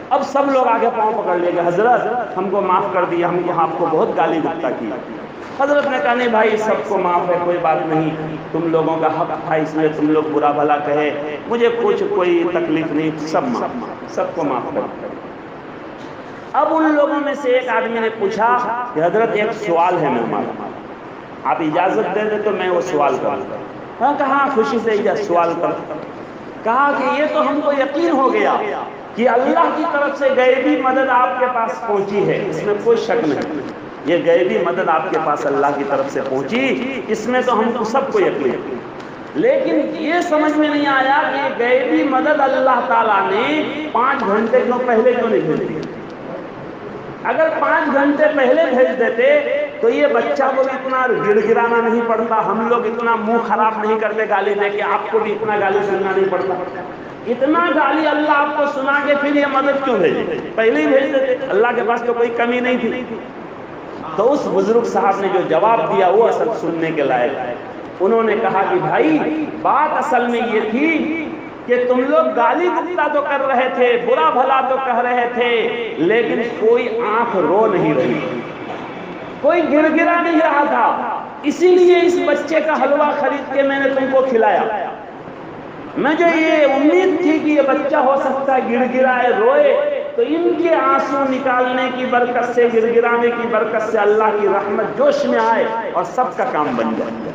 اب سب لوگ آگے پاؤں پکڑ لے گئے، حضرت ہم کو معاف کر دیا، ہم کو آپ کو بہت گالی گپتا کی۔ حضرت نے کہا نہیں بھائی سب کو معاف ہے، کوئی بات نہیں، تم لوگوں کا حق تھا اس لیے تم لوگ برا بھلا کہے، مجھے کوئی تکلیف نہیں، سب معاف، سب کو معاف کر دیا۔ اب ان لوگوں میں سے ایک آدمی نے پوچھا کہ حضرت ایک سوال ہے میرے، آپ اجازت دے دیں تو میں وہ سوال کروں۔ ہاں کہا خوشی سے سوال کر۔ کہا کہ یہ تو ہم کو یقین ہو گیا کہ اللہ کی طرف سے غیبی مدد آپ کے پاس پہنچی ہے، اس میں کوئی شک نہیں، یہ غیبی مدد آپ کے پاس اللہ کی طرف سے پہنچی، اس میں تو ہم کو سب کو یقین ہے۔ لیکن یہ سمجھ میں نہیں آیا کہ یہ غیبی مدد اللہ تعالیٰ نے 5 گھنٹے کیوں پہلے کیوں نہیں بھیج دی؟ اگر 5 گھنٹے پہلے بھیج دیتے تو یہ بچہ کو بھی اتنا گڑ گڑانا نہیں پڑتا، ہم لوگ اتنا منہ خراب نہیں کرتے گالی دے کے، آپ کو بھی اتنا گالی سننا نہیں پڑتا۔ اتنا گالی اللہ آپ کو سنا کے پھر یہ مدد کیوں بھیجے؟ پہلے ہی بھیج دیتے، اللہ کے پاس تو کوئی کمی نہیں تھی۔ تو اس بزرگ صاحب نے جو جواب دیا وہ اصل سننے کے لائق ہے۔ انہوں نے کہا کہ بھائی بات اصل میں یہ تھی کہ تم لوگ گالی گپتا تو کر رہے تھے، برا بھلا تو کہہ رہے تھے، لیکن کوئی آنکھ رو نہیں رہی، کوئی گڑ گڑا نہیں رہا تھا، اسی لیے اس بچے کا حلوہ خرید کے میں نے تم کو کھلایا۔ مجھے یہ امید تھی کہ یہ بچہ ہو سکتا ہے گڑ گڑائے، روئے، تو ان کے آنسو نکالنے کی برکت سے، گڑ گڑانے کی برکت سے اللہ کی رحمت جوش میں آئے اور سب کا کام بن جائے۔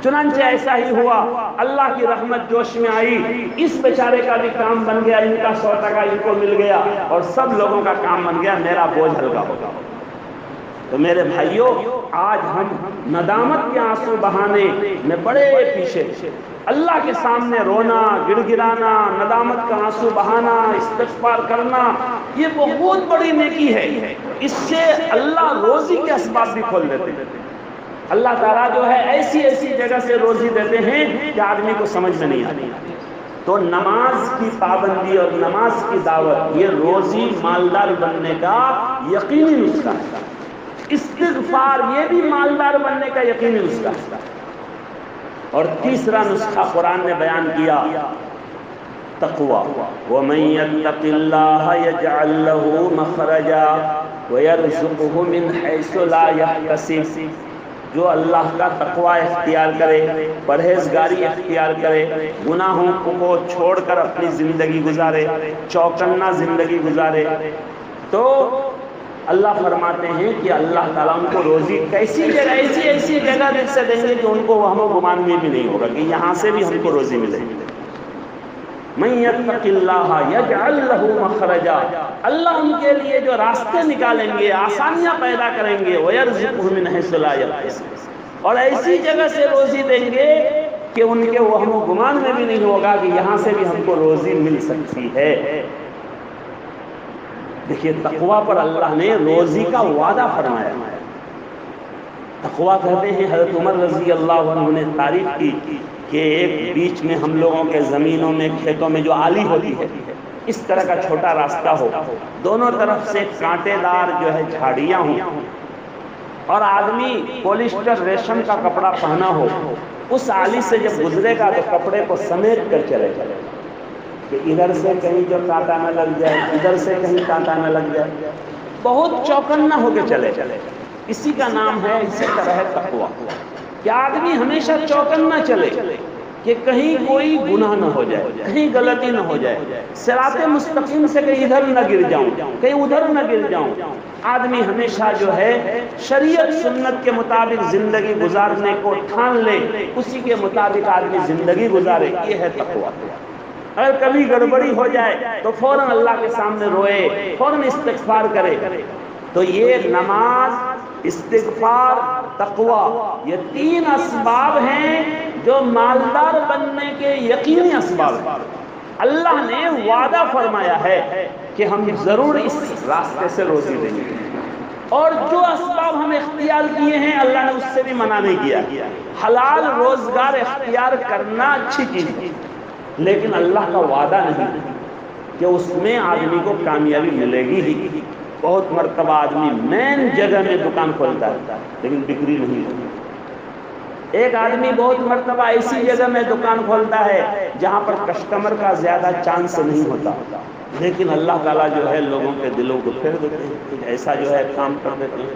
چنانچہ ایسا ہی ہوا، اللہ کی رحمت جوش میں آئی، اس بیچارے کا بھی کام بن گیا، ان کا 100 ٹکا ان کو مل گیا اور سب لوگوں کا کام بن گیا، میرا بوجھ ہلکا ہو گیا۔ تو میرے بھائیوں، آج ہم ندامت کے آنسو بہانے میں بڑے پیچھے، اللہ کے سامنے رونا، گڑ گڑانا، ندامت کا آنسو بہانا، استغفار کرنا، یہ بہت بڑی نیکی ہے۔ اس سے اللہ روزی کے اسباب بھی کھول دیتے ہیں۔ اللہ تعالیٰ جو ہے ایسی ایسی جگہ سے روزی دیتے ہیں کہ آدمی کو سمجھ میں نہیں آتی۔ تو نماز کی پابندی اور نماز کی دعوت یہ روزی مالدار بننے کا یقینی نسخہ ہے۔ استغفار یہ بھی مالدار بننے کا یقینی نسخہ ہے۔ اور تیسرا نسخہ قرآن نے بیان کیا، تقوی۔ وَمَن يَتَّقِ اللَّهَ يَجْعَل لَّهُ مَخْرَجًا وَيَرْزُقْهُ مِنْ حَيْثُ لَا يَحْتَسِبُ، جو اللہ کا تقوی اختیار کرے، پرہیزگاری اختیار کرے، گناہوں کو چھوڑ کر اپنی زندگی گزارے، چوکنا زندگی گزارے، تو اللہ فرماتے ہیں کہ اللہ تعالیٰ ان کو روزی کیسی جگہ، ایسی جگہ سے دیں گے کہ ان کو وہم و گمان میں بھی نہیں ہوگا کہ یہاں سے بھی ہم کو روزی ملے گی۔ مَن يَتَّقِ اللَّهَ يَجْعَل لَّهُ مَخْرَجًا، اللہ ان کے لیے جو راستے نکالیں گے، آسانیاں پیدا کریں گے، وَيَرْزُقْهُ مِنْ حَيْثُ لَا يَحْتَسِبُ، اور ایسی جگہ سے روزی دیں گے کہ ان کے وہم و گمان میں بھی نہیں ہوگا کہ یہاں سے بھی ہم کو روزی مل سکتی ہے۔ دیکھیے تقوی پر اللہ نے روزی کا وعدہ فرمایا۔ تقوی کہتے ہیں، حضرت عمر رضی اللہ عنہ نے تعریف کی کہ ایک بیچ میں ہم لوگوں کے زمینوں میں، کھیتوں میں جو آلی ہوتی ہے، اس طرح کا چھوٹا راستہ ہو، دونوں طرف سے کانٹے دار جو ہے جھاڑیاں ہوں، اور آدمی پولیسٹر ریشم کا کپڑا پہنا ہو، اس آلی سے جب گزرے گا تو کپڑے کو سمیٹ کر چلے کہ ادھر سے کہیں جو کانٹا نہ لگ جائے، ادھر سے کہیں کانٹا نہ لگ جائے، بہت چوکنا ہو کے چلے۔ اسی کا نام ہے، اسی طرح ہے تقوی، کہ آدمی ہمیشہ چوکنا چلے، کہ کہیں کوئی گناہ نہ ہو جائے، کہیں غلطی نہ ہو جائے، صراط مستقیم سے کہیں ادھر نہ گر جاؤں، کہیں ادھر نہ گر جاؤں۔ آدمی ہمیشہ جو ہے شریعت سنت کے مطابق زندگی گزارنے کو ٹھان لے، اسی کے مطابق آدمی زندگی گزارے، یہ ہے تقویٰ۔ اگر کبھی گڑبڑی ہو جائے تو فوراً اللہ کے سامنے روئے، فوراً استغفار کرے۔ تو یہ نماز، استغفار، تقویٰ، یہ تین اسباب ہیں جو مالدار بننے کے یقینی اسباب ہیں۔ اللہ نے وعدہ فرمایا ہے کہ ہم ضرور اس راستے سے روزی دیں گے، اور جو اسباب ہم اختیار کیے ہیں اللہ نے اس سے بھی منع نہیں کیا۔ حلال روزگار اختیار کرنا اچھی چیز ہے، لیکن اللہ کا وعدہ نہیں کہ اس میں آدمی کو کامیابی ملے گی ہی۔ بہت مرتبہ آدمی مین جگہ میں دکان کھولتا ہے لیکن بکری نہیں ہوتی۔ ایک آدمی بہت مرتبہ ایسی جگہ میں دکان کھولتا ہے جہاں پر کسٹمر کا زیادہ چانس نہیں ہوتا، لیکن اللہ تعالیٰ جو ہے لوگوں کے دلوں کو پھیر دیتے ہیں، کچھ ایسا جو ہے کام کر دیتے ہیں۔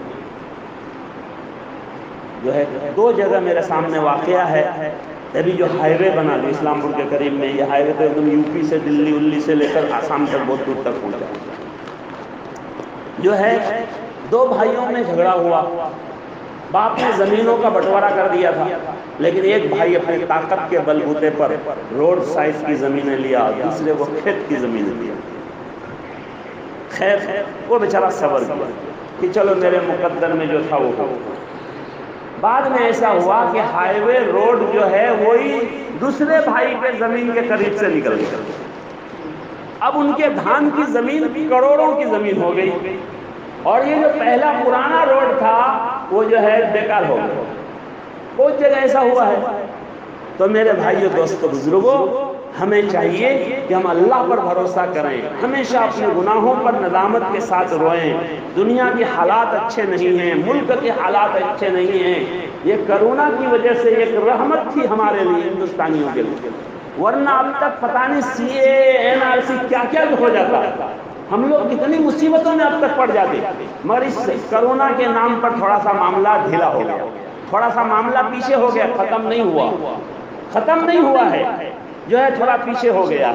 جو ہے دو جگہ میرے سامنے واقعہ ہے، ابھی جو ہائی وے بنا دی اسلام پور کے قریب میں، یہ ہائی وے تو ایک دم یو پی سے دلی سے لے کر آسام تک بہت دور تک پہنچا۔ جو ہے دو بھائیوں میں جھگڑا ہوا، باپ نے زمینوں کا بٹوارا کر دیا تھا، لیکن ایک بھائی اپنی طاقت کے بل بوتے پر روڈ سائڈ کی زمینیں لیا، دوسرے کو کھیت کی زمینیں دیا۔ خیر وہ بیچارہ صبر کیا کہ چلو میرے مقدر میں جو تھا وہ ہو۔ بعد میں ایسا ہوا کہ ہائی وے روڈ جو ہے وہی دوسرے بھائی کے زمین کے قریب سے نکل گیا۔ اب ان کے دھان کی زمین کروڑوں کی زمین ہو گئی، اور یہ جو پہلا پرانا روڈ تھا وہ جو ہے بیکار ہو گیا۔ بہت جگہ ایسا ہوا ہے۔ تو میرے بھائیوں، دوستو، بزرگوں، ہمیں چاہیے کہ ہم اللہ پر بھروسہ کریں، ہمیشہ اپنے گناہوں پر ندامت کے ساتھ روئیں۔ دنیا کے حالات اچھے نہیں ہیں، ملک کے حالات اچھے نہیں ہیں۔ یہ کرونا کی وجہ سے ایک رحمت تھی ہمارے لیے، ہندوستانیوں کے لیے، ورنہ اب تک پتہ نہیں سی اے NRC کیا کیا ہو جاتا، ہم لوگ کتنی مصیبتوں میں اب تک پڑ جاتے۔ مگر اس کرونا کے نام پر تھوڑا سا معاملہ ڈھیلا ہو گیا، تھوڑا سا معاملہ پیچھے ہو گیا، ختم نہیں ہوا ہے، جو ہے تھوڑا پیچھے ہو گیا۔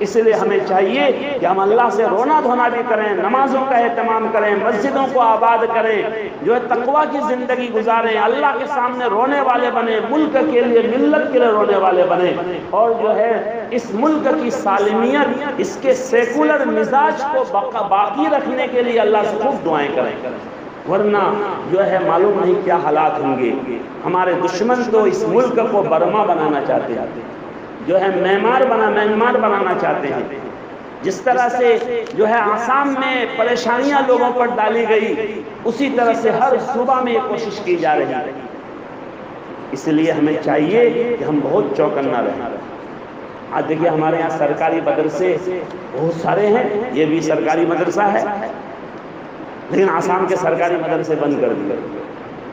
اس لیے ہمیں چاہیے کہ ہم اللہ سے رونا دھونا بھی کریں، نمازوں کا اہتمام کریں، مسجدوں کو آباد کریں، جو ہے تقویٰ کی زندگی گزاریں، اللہ کے سامنے رونے والے بنیں، ملک کے لیے، ملت کے لیے رونے والے بنیں، اور جو ہے اس ملک کی سالمیت، اس کے سیکولر مزاج کو باقی رکھنے کے لیے اللہ سے خوب دعائیں کریں، ورنہ جو ہے معلوم نہیں کیا حالات ہوں گے۔ ہمارے دشمن تو اس ملک کو برما بنانا چاہتے ہیں، جو ہے میانمار بنانا چاہتے ہیں۔ جس طرح سے جو ہے آسام میں پریشانیاں لوگوں پر ڈالی گئی، اسی طرح سے ہر صوبہ میں یہ کوشش کی جا رہی ہے۔ اس لیے ہمیں چاہیے کہ ہم بہت چوکنا رہیں۔ آج دیکھیے ہمارے یہاں سرکاری مدرسے بہت سارے ہیں، یہ بھی سرکاری مدرسہ ہے، لیکن آسام کے سرکاری مدرسے بند کر دیے،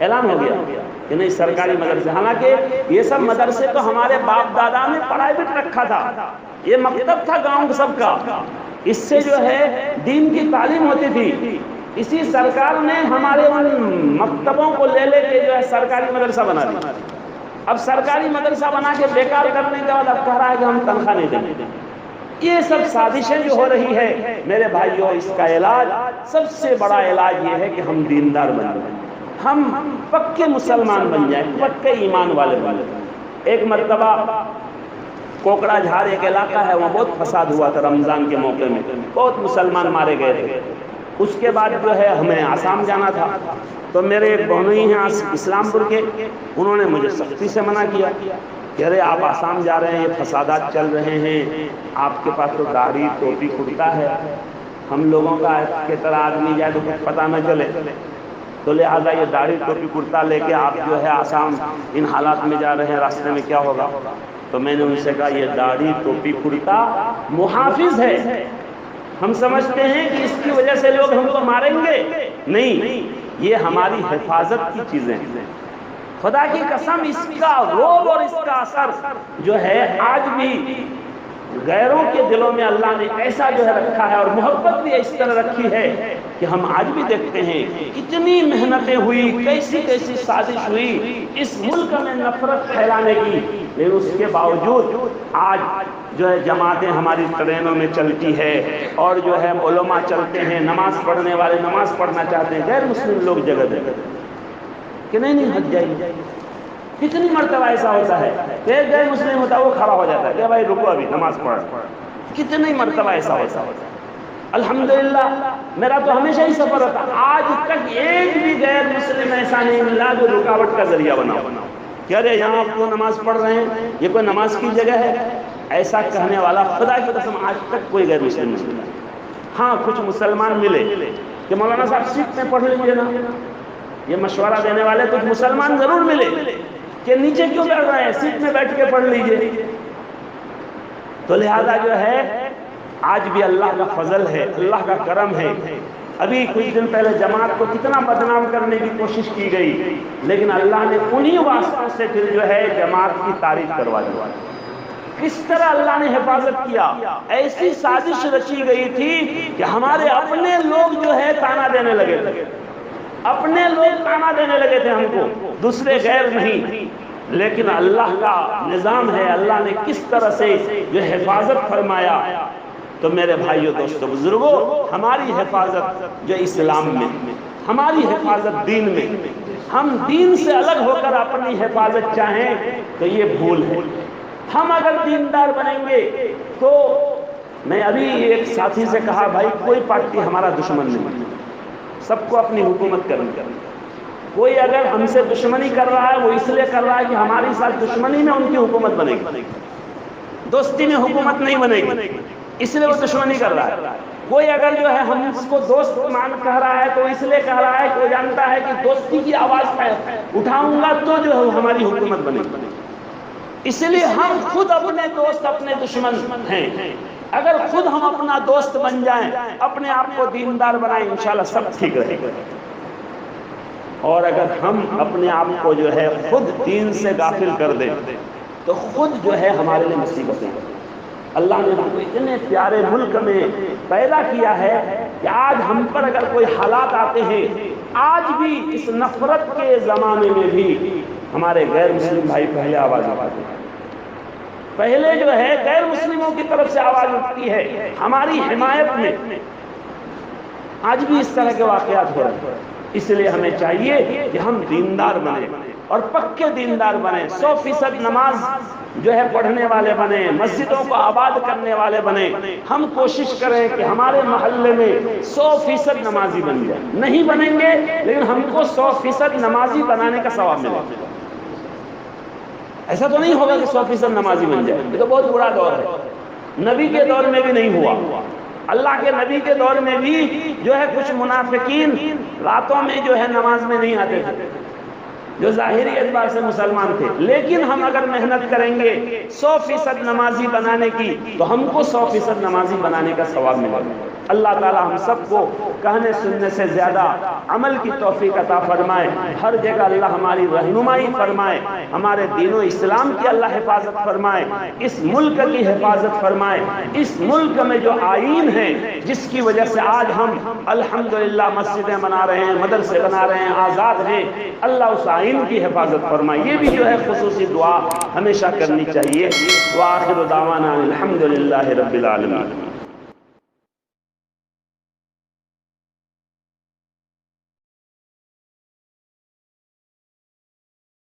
اعلان ہو گیا کہ نہیں سرکاری مدرسے۔ حالانکہ یہ سب مدرسے تو ہمارے باپ دادا نے پرائیویٹ رکھا تھا، یہ مکتب تھا گاؤں سب کا، اس سے جو ہے دین کی تعلیم ہوتی تھی۔ اسی سرکار نے ہمارے ان مکتبوں کو لے کے جو ہے سرکاری مدرسہ بنا دیا۔ اب سرکاری مدرسہ بنا کے بیکار کرنے کے بعد اب کہہ رہا ہے کہ ہم تنخواہ نہیں دیں گے۔ یہ سب سازشیں جو ہو رہی ہے میرے بھائیوں، اس کا علاج، سب سے بڑا علاج یہ ہے کہ ہم دیندار بن جائیں، ہم پکے مسلمان بن جائیں، پکے ایمان والے بن جائیں۔ ایک مرتبہ کوکڑا جھار ایک علاقہ ہے، وہاں بہت فساد ہوا تھا رمضان کے موقع میں، بہت مسلمان مارے گئے تھے۔ اس کے بعد جو ہے ہمیں آسام جانا تھا، تو میرے ایک بہنوئی ہیں اسلام پور کے، انہوں نے مجھے سختی سے منع کیا کہ ارے آپ آسام جا رہے ہیں، یہ فسادات چل رہے ہیں، آپ کے پاس تو داڑھی ٹوپی کرتا ہے، ہم لوگوں کا کے طرح آدمی جائے تو کچھ پتہ نہ چلے، تو لہٰذا یہ داڑھی ٹوپی کرتا لے کے آپ جو ہے آسام ان حالات میں جا رہے ہیں، راستے میں کیا ہوگا؟ تو میں نے ان سے کہا یہ داڑھی ٹوپی کرتا محافظ ہے، ہم سمجھتے ہیں کہ اس کی وجہ سے لوگ ہم کو ماریں گے، نہیں، یہ ہماری حفاظت کی چیزیں ہیں۔ خدا کی قسم اس کا روب اور اس کا اثر جو ہے آج بھی غیروں کے دلوں میں اللہ نے ایسا جو ہے رکھا ہے، اور محبت بھی اس طرح رکھی ہے کہ ہم آج بھی دیکھتے ہیں کتنی محنتیں ہوئی، کیسی سازش ہوئی اس ملک میں نفرت پھیلانے کی، لیکن اس کے باوجود آج جو ہے جماعتیں ہماری ٹرینوں میں چلتی ہے اور جو ہے علماء چلتے ہیں، نماز پڑھنے والے نماز پڑھنا چاہتے ہیں، غیر مسلم لوگ جگہ جگہ کہ نہیں ہٹ جائیے۔ کتنی مرتبہ ایسا ہوتا ہے کہ ایک غیر مسلم ہوتا ہے وہ کھڑا ہو جاتا ہے کہ بھائی رکو ابھی نماز پڑھ۔ کتنی مرتبہ ایسا ہوتا ہے۔ الحمدللہ میرا تو ہمیشہ ہی سفر ہوتا، آج تک ایک بھی غیر مسلم ایسا نہیں ملا جو رکاوٹ کا ذریعہ بنا کہ ارے یہاں آپ تو نماز پڑھ رہے ہیں، یہ کوئی نماز کی جگہ ہے، ایسا کہنے والا خدا کی قسم آج تک کوئی غیر مسلم نہیں ملا۔ ہاں کچھ مسلمان ملے کہ مولانا صاحب سیٹ میں پڑھ لیجیے نا، یہ مشورہ دینے والے کچھ مسلمان ضرور ملے کہ نیچے کیوں بیٹھ رہے ہیں، سیٹ میں بیٹھ کے پڑھ لیجیے۔ تو لہذا جو ہے آج بھی اللہ کا فضل ہے، اللہ کا کرم ہے۔ ابھی کچھ دن پہلے جماعت کو کتنا بدنام کرنے کی کوشش کی گئی، لیکن اللہ نے انہی واسطوں سے پھر جو ہے جماعت کی تعریف کروا دی۔ کس طرح اللہ نے حفاظت کیا، ایسی سازش رچی گئی تھی کہ ہمارے اپنے لوگ جو ہے تانا دینے لگے تھے، اپنے لوگ تانا دینے لگے تھے ہم کو، دوسرے غیر نہیں۔ لیکن اللہ کا نظام ہے، اللہ نے کس طرح سے جو حفاظت فرمایا۔ تو میرے بھائیو دوستو بزرگوں، ہماری حفاظت جو اسلام میں، ہماری حفاظت دین میں، ہم دین سے الگ ہو کر اپنی حفاظت چاہیں تو یہ بھول ہے۔ ہم اگر دیندار بنیں گے تو میں ابھی ایک ساتھی سے کہا بھائی کوئی پارٹی ہمارا دشمن نہیں، سب کو اپنی حکومت کرنی چاہیے۔ کوئی اگر ہم سے دشمنی کر رہا ہے وہ اس لیے کر رہا ہے کہ ہماری ساتھ دشمنی میں ان کی حکومت بنے گی، دوستی میں حکومت نہیں بنے گی، اس لیے وہ دشمنی کر رہا ہے۔ کوئی اگر جو ہے ہم اس کو دوست مان کہہ رہا ہے تو اس لیے کہہ رہا ہے کہ وہ جانتا ہے کہ دوستی کی آواز اٹھاؤں گا تو جو ہے ہماری حکومت بنے گی۔ اس لیے ہم خود اپنے دوست اپنے دشمن ہیں۔ اگر خود ہم اپنا دوست بن جائیں، اپنے آپ کو دیندار بنائیں، انشاءاللہ سب ٹھیک رہے گا۔ اور اگر ہم اپنے آپ کو جو ہے خود دین سے غافل کر دیں تو خود جو ہے ہمارے لیے مصیبتیں۔ اللہ نے ہم کو اتنے پیارے ملک میں پیدا کیا ہے کہ آج ہم پر اگر کوئی حالات آتے ہیں، آج بھی اس نفرت کے زمانے میں بھی ہمارے غیر مسلم بھائی پہلے آواز اٹھاتے ہیں، پہلے جو ہے غیر مسلموں کی طرف سے آواز اٹھتی ہے ہماری حمایت میں۔ آج بھی اس طرح کے واقعات ہو رہے ہیں۔ اس لیے ہمیں چاہیے کہ ہم دیندار بنیں اور پکے دیندار بنیں، 100% نماز جو ہے پڑھنے والے بنیں، مسجدوں کو آباد کرنے والے بنیں۔ ہم کوشش کریں کہ ہمارے محلے میں 100% نمازی بن جائیں، نہیں بنیں گے لیکن ہم کو 100% نمازی بنانے کا ثواب ملے۔ ایسا تو نہیں ہوگا کہ 100% نمازی بن جائے، یہ تو بہت برا دور ہے، نبی کے دور میں بھی نہیں ہوا۔ اللہ کے نبی کے دور میں بھی جو ہے کچھ منافقین راتوں میں جو ہے نماز میں نہیں آتے تھے، جو ظاہری اعتبار سے مسلمان تھے، لیکن ہم اگر محنت کریں گے 100% نمازی بنانے کی تو ہم کو 100% نمازی بنانے کا ثواب ملے گا۔ اللہ تعالی ہم سب کو کہنے سننے سے زیادہ عمل کی توفیق عطا فرمائے، ہر جگہ اللہ ہماری رہنمائی فرمائے، ہمارے دین و اسلام کی اللہ حفاظت فرمائے، اس ملک کی حفاظت فرمائے۔ اس ملک میں جو آئین ہے جس کی وجہ سے آج ہم الحمدللہ مسجدیں بنا رہے ہیں، مدرسے بنا رہے ہیں، آزاد ہیں، اللہ اس آئین کی حفاظت فرمائے۔ یہ بھی جو ہے خصوصی دعا ہمیشہ کرنی چاہیے۔ وآخر دعوانا الحمدللہ رب العالمین۔